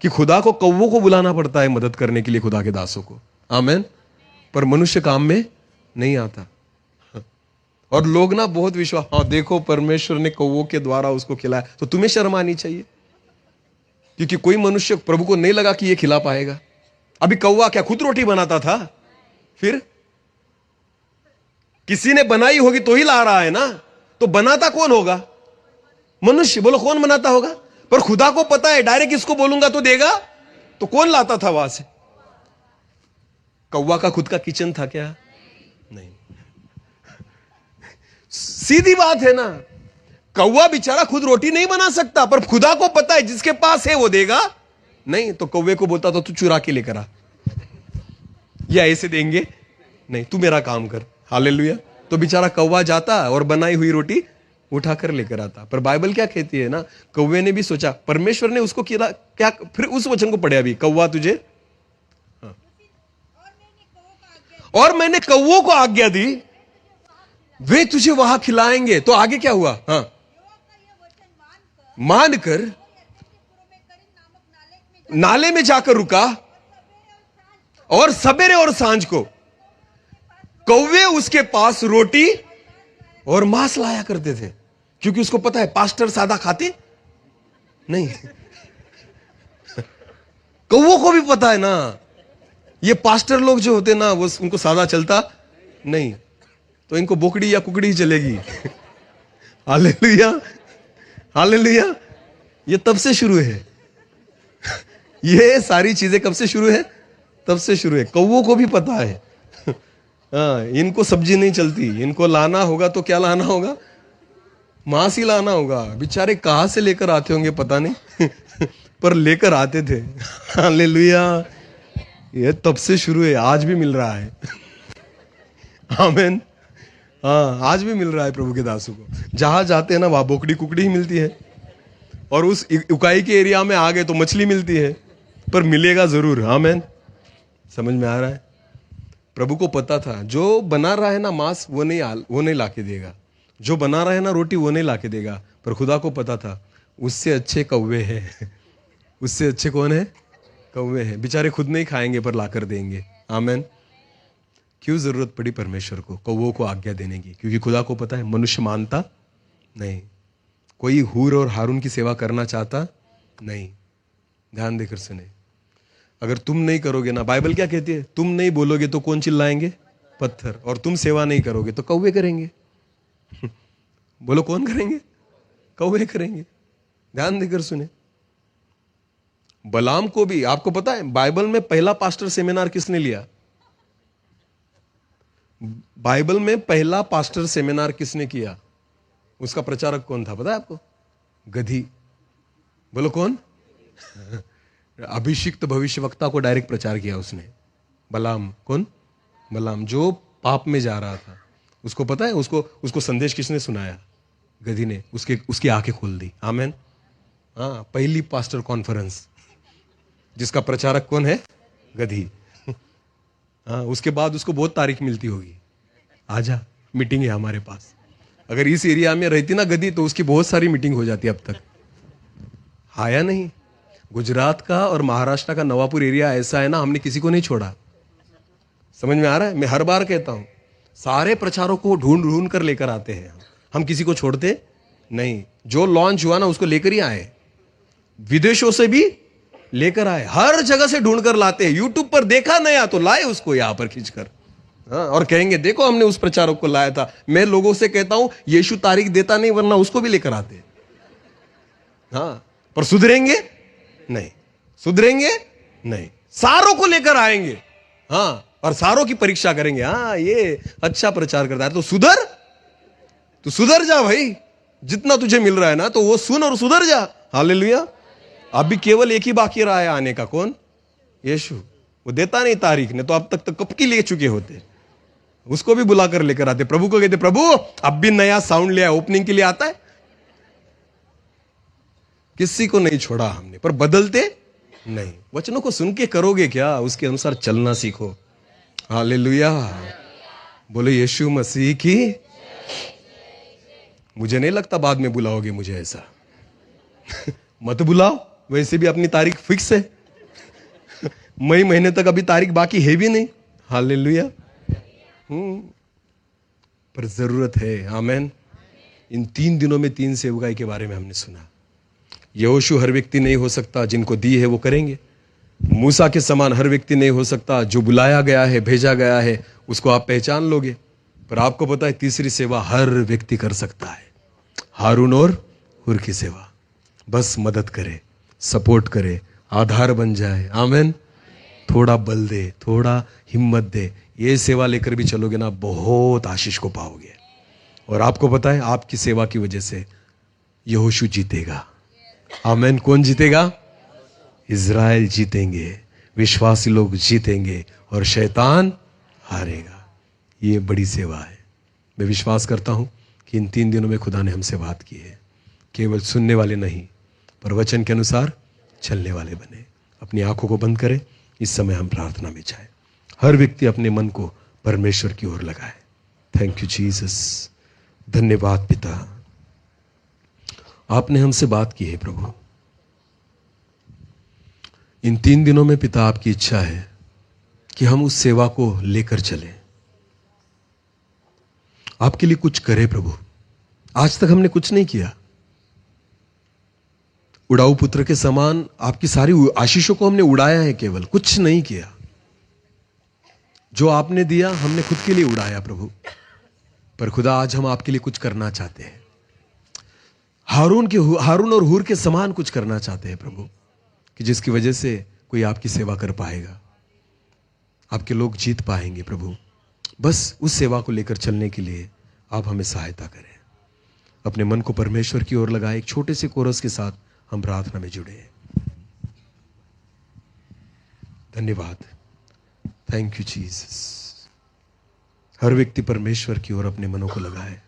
कि खुदा को कौवों को बुलाना पड़ता है मदद करने के लिए, खुदा के दासों को। आमेन। पर मनुष्य काम में नहीं आता। और लोग ना बहुत विश्वास, हाँ देखो परमेश्वर ने कौवों के द्वारा उसको खिलाया, तो तुम्हें शर्म आनी चाहिए, क्योंकि कोई मनुष्य प्रभु को नहीं लगा कि ये खिला पाएगा। अभी कौवा क्या खुद रोटी बनाता था? फिर किसी ने बनाई होगी तो ही ला रहा है ना। तो बनाता कौन होगा? मनुष्य। बोलो कौन बनाता होगा? पर खुदा को पता है डायरेक्ट इसको बोलूंगा तो देगा, तो कौन लाता था वहां से? कौवा का खुद का किचन था क्या? नहीं। सीधी बात है ना, कौवा बेचारा खुद रोटी नहीं बना सकता, पर खुदा को पता है जिसके पास है वो देगा। नहीं तो कौवे को बोलता था तू चुरा के लेकर आ, या ऐसे देंगे नहीं, तू मेरा काम कर। हालेलुया। तो बेचारा कौवा जाता और बनाई हुई रोटी उठाकर लेकर आता। पर बाइबल क्या कहती है ना, कौवे ने भी सोचा, परमेश्वर ने उसको किया क्या? फिर उस वचन को पढ़े अभी, कौवा तुझे, हाँ, और मैंने कौवों को आज्ञा दी वे तुझे वहां खिलाएंगे। तो आगे क्या हुआ? हाँ, मानकर नाले में जाकर रुका, और सवेरे और सांझ को कौवे उसके पास रोटी और मांस लाया करते थे, क्योंकि उसको पता है पास्टर सादा खाते नहीं। कौवों को भी पता है ना, ये पास्टर लोग जो होते ना, वो उनको सादा चलता नहीं, तो इनको बोकड़ी या कुकड़ी ही चलेगी। Hallelujah, hallelujah. ये तब से शुरू है। ये सारी चीजें कब से शुरू है? तब से शुरू है। कौवों को भी पता है, हाँ, इनको सब्जी नहीं चलती, इनको लाना होगा तो क्या लाना होगा? मांस ही लाना होगा। बेचारे कहां से लेकर आते होंगे पता नहीं, पर लेकर आते थे। हालेलुया। ये तब से शुरू है, आज भी मिल रहा है। आमीन। हाँ, आज भी मिल रहा है प्रभु के दासों को। जहां जाते हैं ना वहां बोकड़ी कुकड़ी ही मिलती है, और उस उकाई के एरिया में आ गए तो मछली मिलती है, पर मिलेगा जरूर। आमीन। समझ में आ रहा है? प्रभु को पता था जो बना रहा है ना मांस, वो नहीं लाके देगा, जो बना रहा है ना रोटी, वो नहीं लाके देगा। पर खुदा को पता था उससे अच्छे कौवे हैं। उससे अच्छे कौन है? कौवे हैं। बेचारे खुद नहीं खाएंगे पर लाकर देंगे। आमीन। क्यों जरूरत पड़ी परमेश्वर को कौवों को आज्ञा देने की? क्योंकि खुदा को पता है मनुष्य मानता नहीं। कोई हूर और हारून की सेवा करना चाहता नहीं। ध्यान देकर सुने, अगर तुम नहीं करोगे ना, बाइबल क्या कहती है? तुम नहीं बोलोगे तो कौन चिल्लाएंगे? पत्थर। और तुम सेवा नहीं करोगे तो कौवे करेंगे। बोलो कौन करेंगे? कौवे करेंगे। ध्यान देकर सुने, बलाम को भी, आपको पता है बाइबल में पहला पास्टर सेमिनार किसने लिया? बाइबल में पहला पास्टर सेमिनार किसने किया? उसका प्रचारक कौन था पता है आपको? गधी। बोलो कौन? अभिषिक्त भविष्यवक्ता को डायरेक्ट प्रचार किया उसने। बलाम। कौन? बलाम, जो पाप में जा रहा था। उसको पता है उसको संदेश किसने सुनाया? गधी ने। उसकी आंखें खोल दी। आमीन। हाँ, पहली पास्टर कॉन्फ्रेंस जिसका प्रचारक कौन है? गधी। हाँ, उसके बाद उसको बहुत तारीख मिलती होगी, आजा मीटिंग है हमारे पास। अगर इस एरिया में रहती ना गधी तो उसकी बहुत सारी मीटिंग हो जाती अब तक। आया नहीं? गुजरात का और महाराष्ट्र का नवापुर एरिया ऐसा है ना, हमने किसी को नहीं छोड़ा। समझ में आ रहा है? मैं हर बार कहता हूं, सारे प्रचारों को ढूंढ ढूंढ कर लेकर आते हैं हम किसी को छोड़ते नहीं। जो लॉन्च हुआ ना उसको लेकर ही आए, विदेशों से भी लेकर आए, हर जगह से ढूंढ कर लाते हैं। यूट्यूब पर देखा नया तो लाए उसको यहां पर खींचकर। हाँ, और कहेंगे देखो हमने उस प्रचारक को लाया था। मैं लोगों से कहता हूं यीशु तारीख देता नहीं, वरना उसको भी लेकर आते। हाँ, पर सुधरेंगे नहीं, सुधरेंगे नहीं, सारों को लेकर आएंगे। हाँ, और सारों की परीक्षा करेंगे। हाँ, ये अच्छा प्रचार करता है तो सुधर, तू सुधर जा भाई। जितना तुझे मिल रहा है ना तो वो सुन और सुधर जा। हालेलुया। अभी केवल एक ही बाकी रहा है आने का। कौन? यीशु। वो देता नहीं तारीख, ने तो अब तक तो कब की ले चुके होते। उसको भी बुलाकर लेकर आते। प्रभु को कहते प्रभु अब भी नया साउंड लिया, ओपनिंग के लिए आता है। किसी को नहीं छोड़ा हमने, पर बदलते नहीं। वचनों को सुन के करोगे क्या? उसके अनुसार चलना सीखो। हालेलुया। बोलो यीशु मसीह की। मुझे नहीं लगता बाद में बुलाओगे मुझे ऐसा। मत बुलाओ, वैसे भी अपनी तारीख फिक्स है। मई महीने तक अभी तारीख बाकी है भी नहीं। हालेलुया। पर जरूरत है। आमेन। इन 3 दिनों में 3 सेवकाई के बारे में हमने सुना। यहोशू हर व्यक्ति नहीं हो सकता, जिनको दी है वो करेंगे। मूसा के समान हर व्यक्ति नहीं हो सकता। जो बुलाया गया है, भेजा गया है, उसको आप पहचान लोगे। पर आपको पता है तीसरी सेवा हर व्यक्ति कर सकता है, हारून और हुर की सेवा। बस मदद करे, सपोर्ट करे, आधार बन जाए। आमीन। थोड़ा बल दे, थोड़ा हिम्मत दे। ये सेवा लेकर भी चलोगे ना, बहुत आशीष को पाओगे। और आपको पता है आपकी सेवा की वजह से यहोशू जीतेगा। आमीन। कौन जीतेगा? इज़राइल जीतेंगे, विश्वासी लोग जीतेंगे और शैतान हारेगा। ये बड़ी सेवा है। मैं विश्वास करता हूं कि इन 3 दिनों में खुदा ने हमसे बात की है। केवल सुनने वाले नहीं, पर वचन के अनुसार चलने वाले बने। अपनी आंखों को बंद करें। इस समय हम प्रार्थना में जाएं। हर व्यक्ति अपने मन को परमेश्वर की ओर लगाए। Thank you Jesus. धन्यवाद पिता, आपने हमसे बात की है प्रभु। इन 3 दिनों में पिता आपकी इच्छा है कि हम उस सेवा को लेकर चलें, आपके लिए कुछ करें प्रभु। आज तक हमने कुछ नहीं किया। उड़ाऊ पुत्र के समान आपकी सारी आशीषों को हमने उड़ाया है, केवल कुछ नहीं किया। जो आपने दिया हमने खुद के लिए उड़ाया प्रभु। पर खुदा आज हम आपके लिए कुछ करना चाहते हैं। हारून और हूर के समान कुछ करना चाहते हैं प्रभु, कि जिसकी वजह से कोई आपकी सेवा कर पाएगा, आपके लोग जीत पाएंगे प्रभु। बस उस सेवा को लेकर चलने के लिए आप हमें सहायता करें। अपने मन को परमेश्वर की ओर लगाए। एक छोटे से कोरस के साथ हम प्रार्थना में जुड़े। धन्यवाद। Thank you Jesus. हर व्यक्ति परमेश्वर की ओर अपने मनों को लगाए।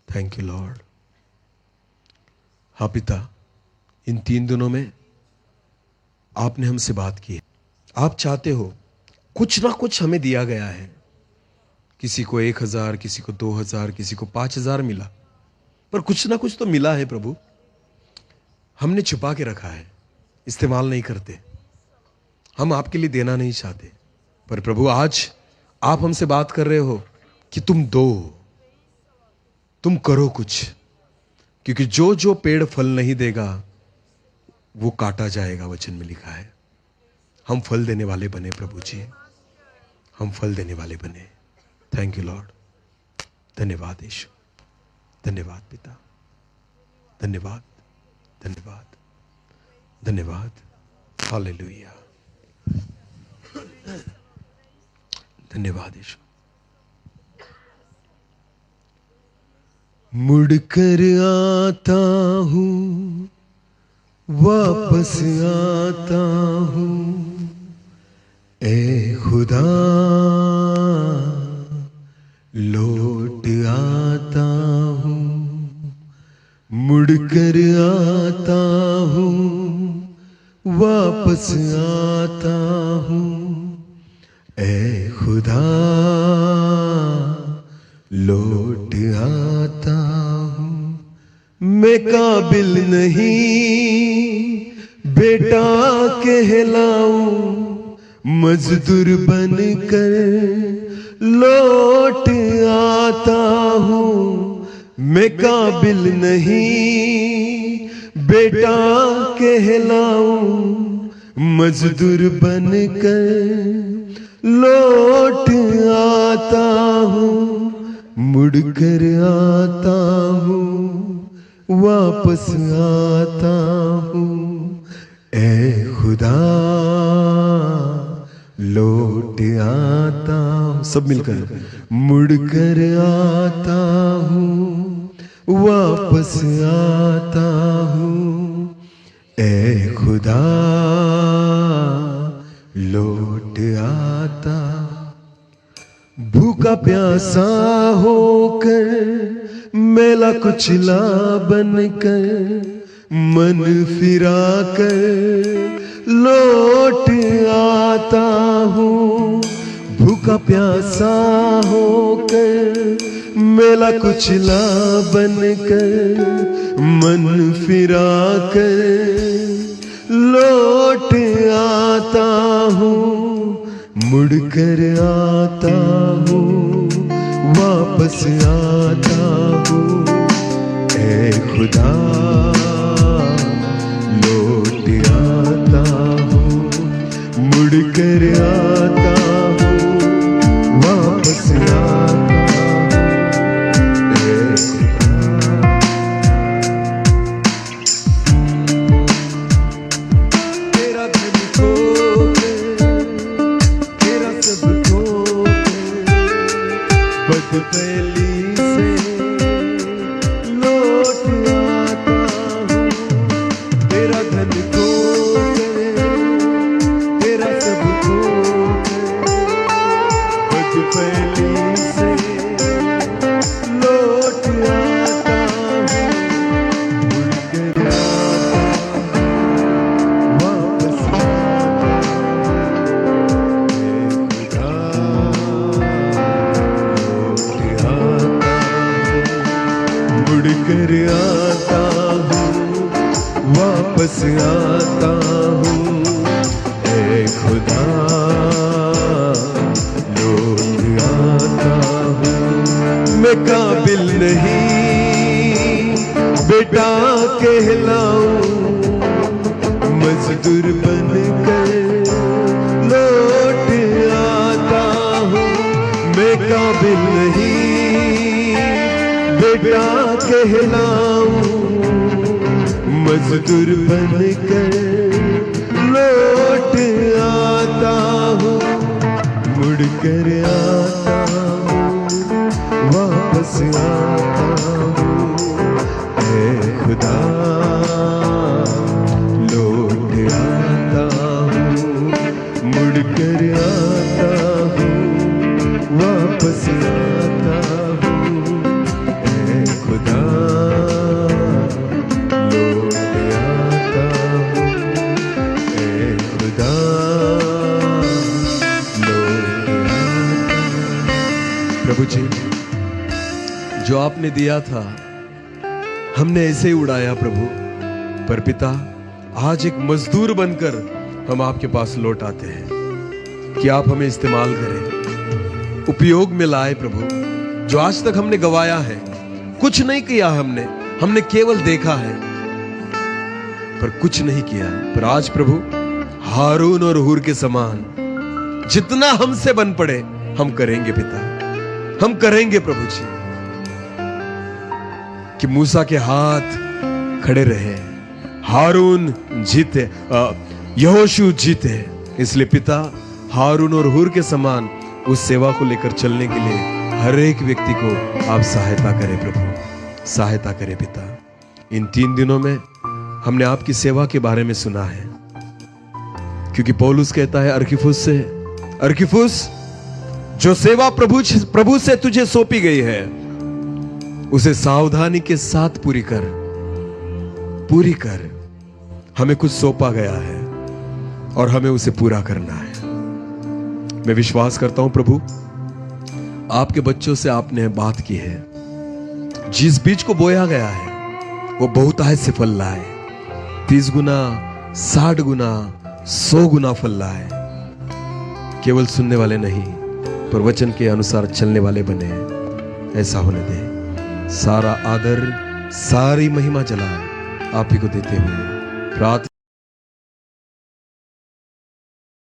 Thank you Lord. हाँ पिता, इन 3 दिनों में आपने हमसे बात की है। आप चाहते हो, कुछ ना कुछ हमें दिया गया है। किसी को 1000, किसी को 2000, किसी को 5000 मिला, पर कुछ ना कुछ तो मिला है प्रभु। हमने छुपा के रखा है, इस्तेमाल नहीं करते। हम आपके लिए देना नहीं चाहते, पर प्रभु आज आप हमसे बात कर रहे हो कि तुम दो, तुम करो कुछ। क्योंकि जो जो पेड़ फल नहीं देगा वो काटा जाएगा, वचन में लिखा है। हम फल देने वाले बने प्रभु जी, हम फल देने वाले बने। Thank you Lord. धन्यवाद यीशु, धन्यवाद पिता, धन्यवाद, धन्यवाद, धन्यवाद। हालेलुया। धन्यवाद यीशु। मुड़कर आता हूं, वापस आता हूं, ए खुदा लौट आता हूं। मुड़कर आता हूं, वापस आता हूं, ए खुदा लौट आता हूं। मैं काबिल नहीं बेटा कहलाऊं, मजदूर बनकर लौट आता हूं। मैं काबिल नहीं बेटा कहलाऊं, मजदूर बनकर लौट आता हूं। मुड़कर आता हूं, वापस आता हूं, ए खुदा लौट आता हूं। सब मिलकर मुड़कर आता हूं, वापस आता हूं, ए खुदा लौट आता। भूखा प्यासा होकर, मेला कुचला बनकर, मन फिरा कर लौट आता हूँ। भूखा प्यासा होकर, मेला कुचला बनकर, मन फिरा कर लौट आता हूँ। मुड़कर आता हूँ, वापस आता हूँ, ए खुदा लौट आता मुड़कर आता हूँ, वापस आता हूँ। तेरा धन खोकर, तेरा सब खोकर, बद पहली से लौट आता हूँ। तेरा धन खोकर, तेरा सब खोकर, बद पहली से लौट आता हूँ। मुड़कर आता हूँ, वापस मुड़कर आता हूँ, वापस आता हूँ। ऐ खुदा लौट आता हूँ। मैं काबिल नहीं बेटा कहलाऊं, मजदूर बनकर लौट आता हूँ। मैं काबिल नहीं बेटा कहलाऊं, मजदूर बनकर लौट आता हूँ। मुड़कर आता हूँ, वापस आता हूँ। ऐ खुदा लौट आता हूँ, मुड़कर आता हूँ, वापस आता हूँ। ऐ खुदा लौट आता हूँ, ऐ खुदा लौट आता हूँ। प्रभु जी, जो आपने दिया था हमने ऐसे ही उड़ाया प्रभु, पर पिता आज एक मजदूर बनकर हम आपके पास लौट आते हैं कि आप हमें इस्तेमाल करें, उपयोग में लाए प्रभु। जो आज तक हमने गवाया है, कुछ नहीं किया हमने केवल देखा है पर कुछ नहीं किया। पर आज प्रभु हारून और हूर के समान जितना हमसे बन पड़े हम करेंगे पिता, हम करेंगे प्रभु जी। कि मूसा के हाथ खड़े रहे, हारून जीते, यहोशू जीते। इसलिए पिता हारून और हूर के समान उस सेवा को लेकर चलने के लिए हर एक व्यक्ति को आप सहायता करें प्रभु, सहायता करें पिता। इन 3 दिनों में हमने आपकी सेवा के बारे में सुना है, क्योंकि पौलुस कहता है अर्खिपुस से, अर्खिपुस जो सेवा प्रभु से तुझे सौंपी गई है उसे सावधानी के साथ पूरी कर। हमें कुछ सौंपा गया है और हमें उसे पूरा करना है। मैं विश्वास करता हूं प्रभु, आपके बच्चों से आपने बात की है। जिस बीज को बोया गया है वो बहुतायत से फल लाए, 30 गुना, 60 गुना, 100 गुना फल लाए। केवल सुनने वाले नहीं पर वचन के अनुसार चलने वाले बने। ऐसा होने दे। सारा आदर, सारी महिमा जलाल आप ही को देते हुए प्रार्थना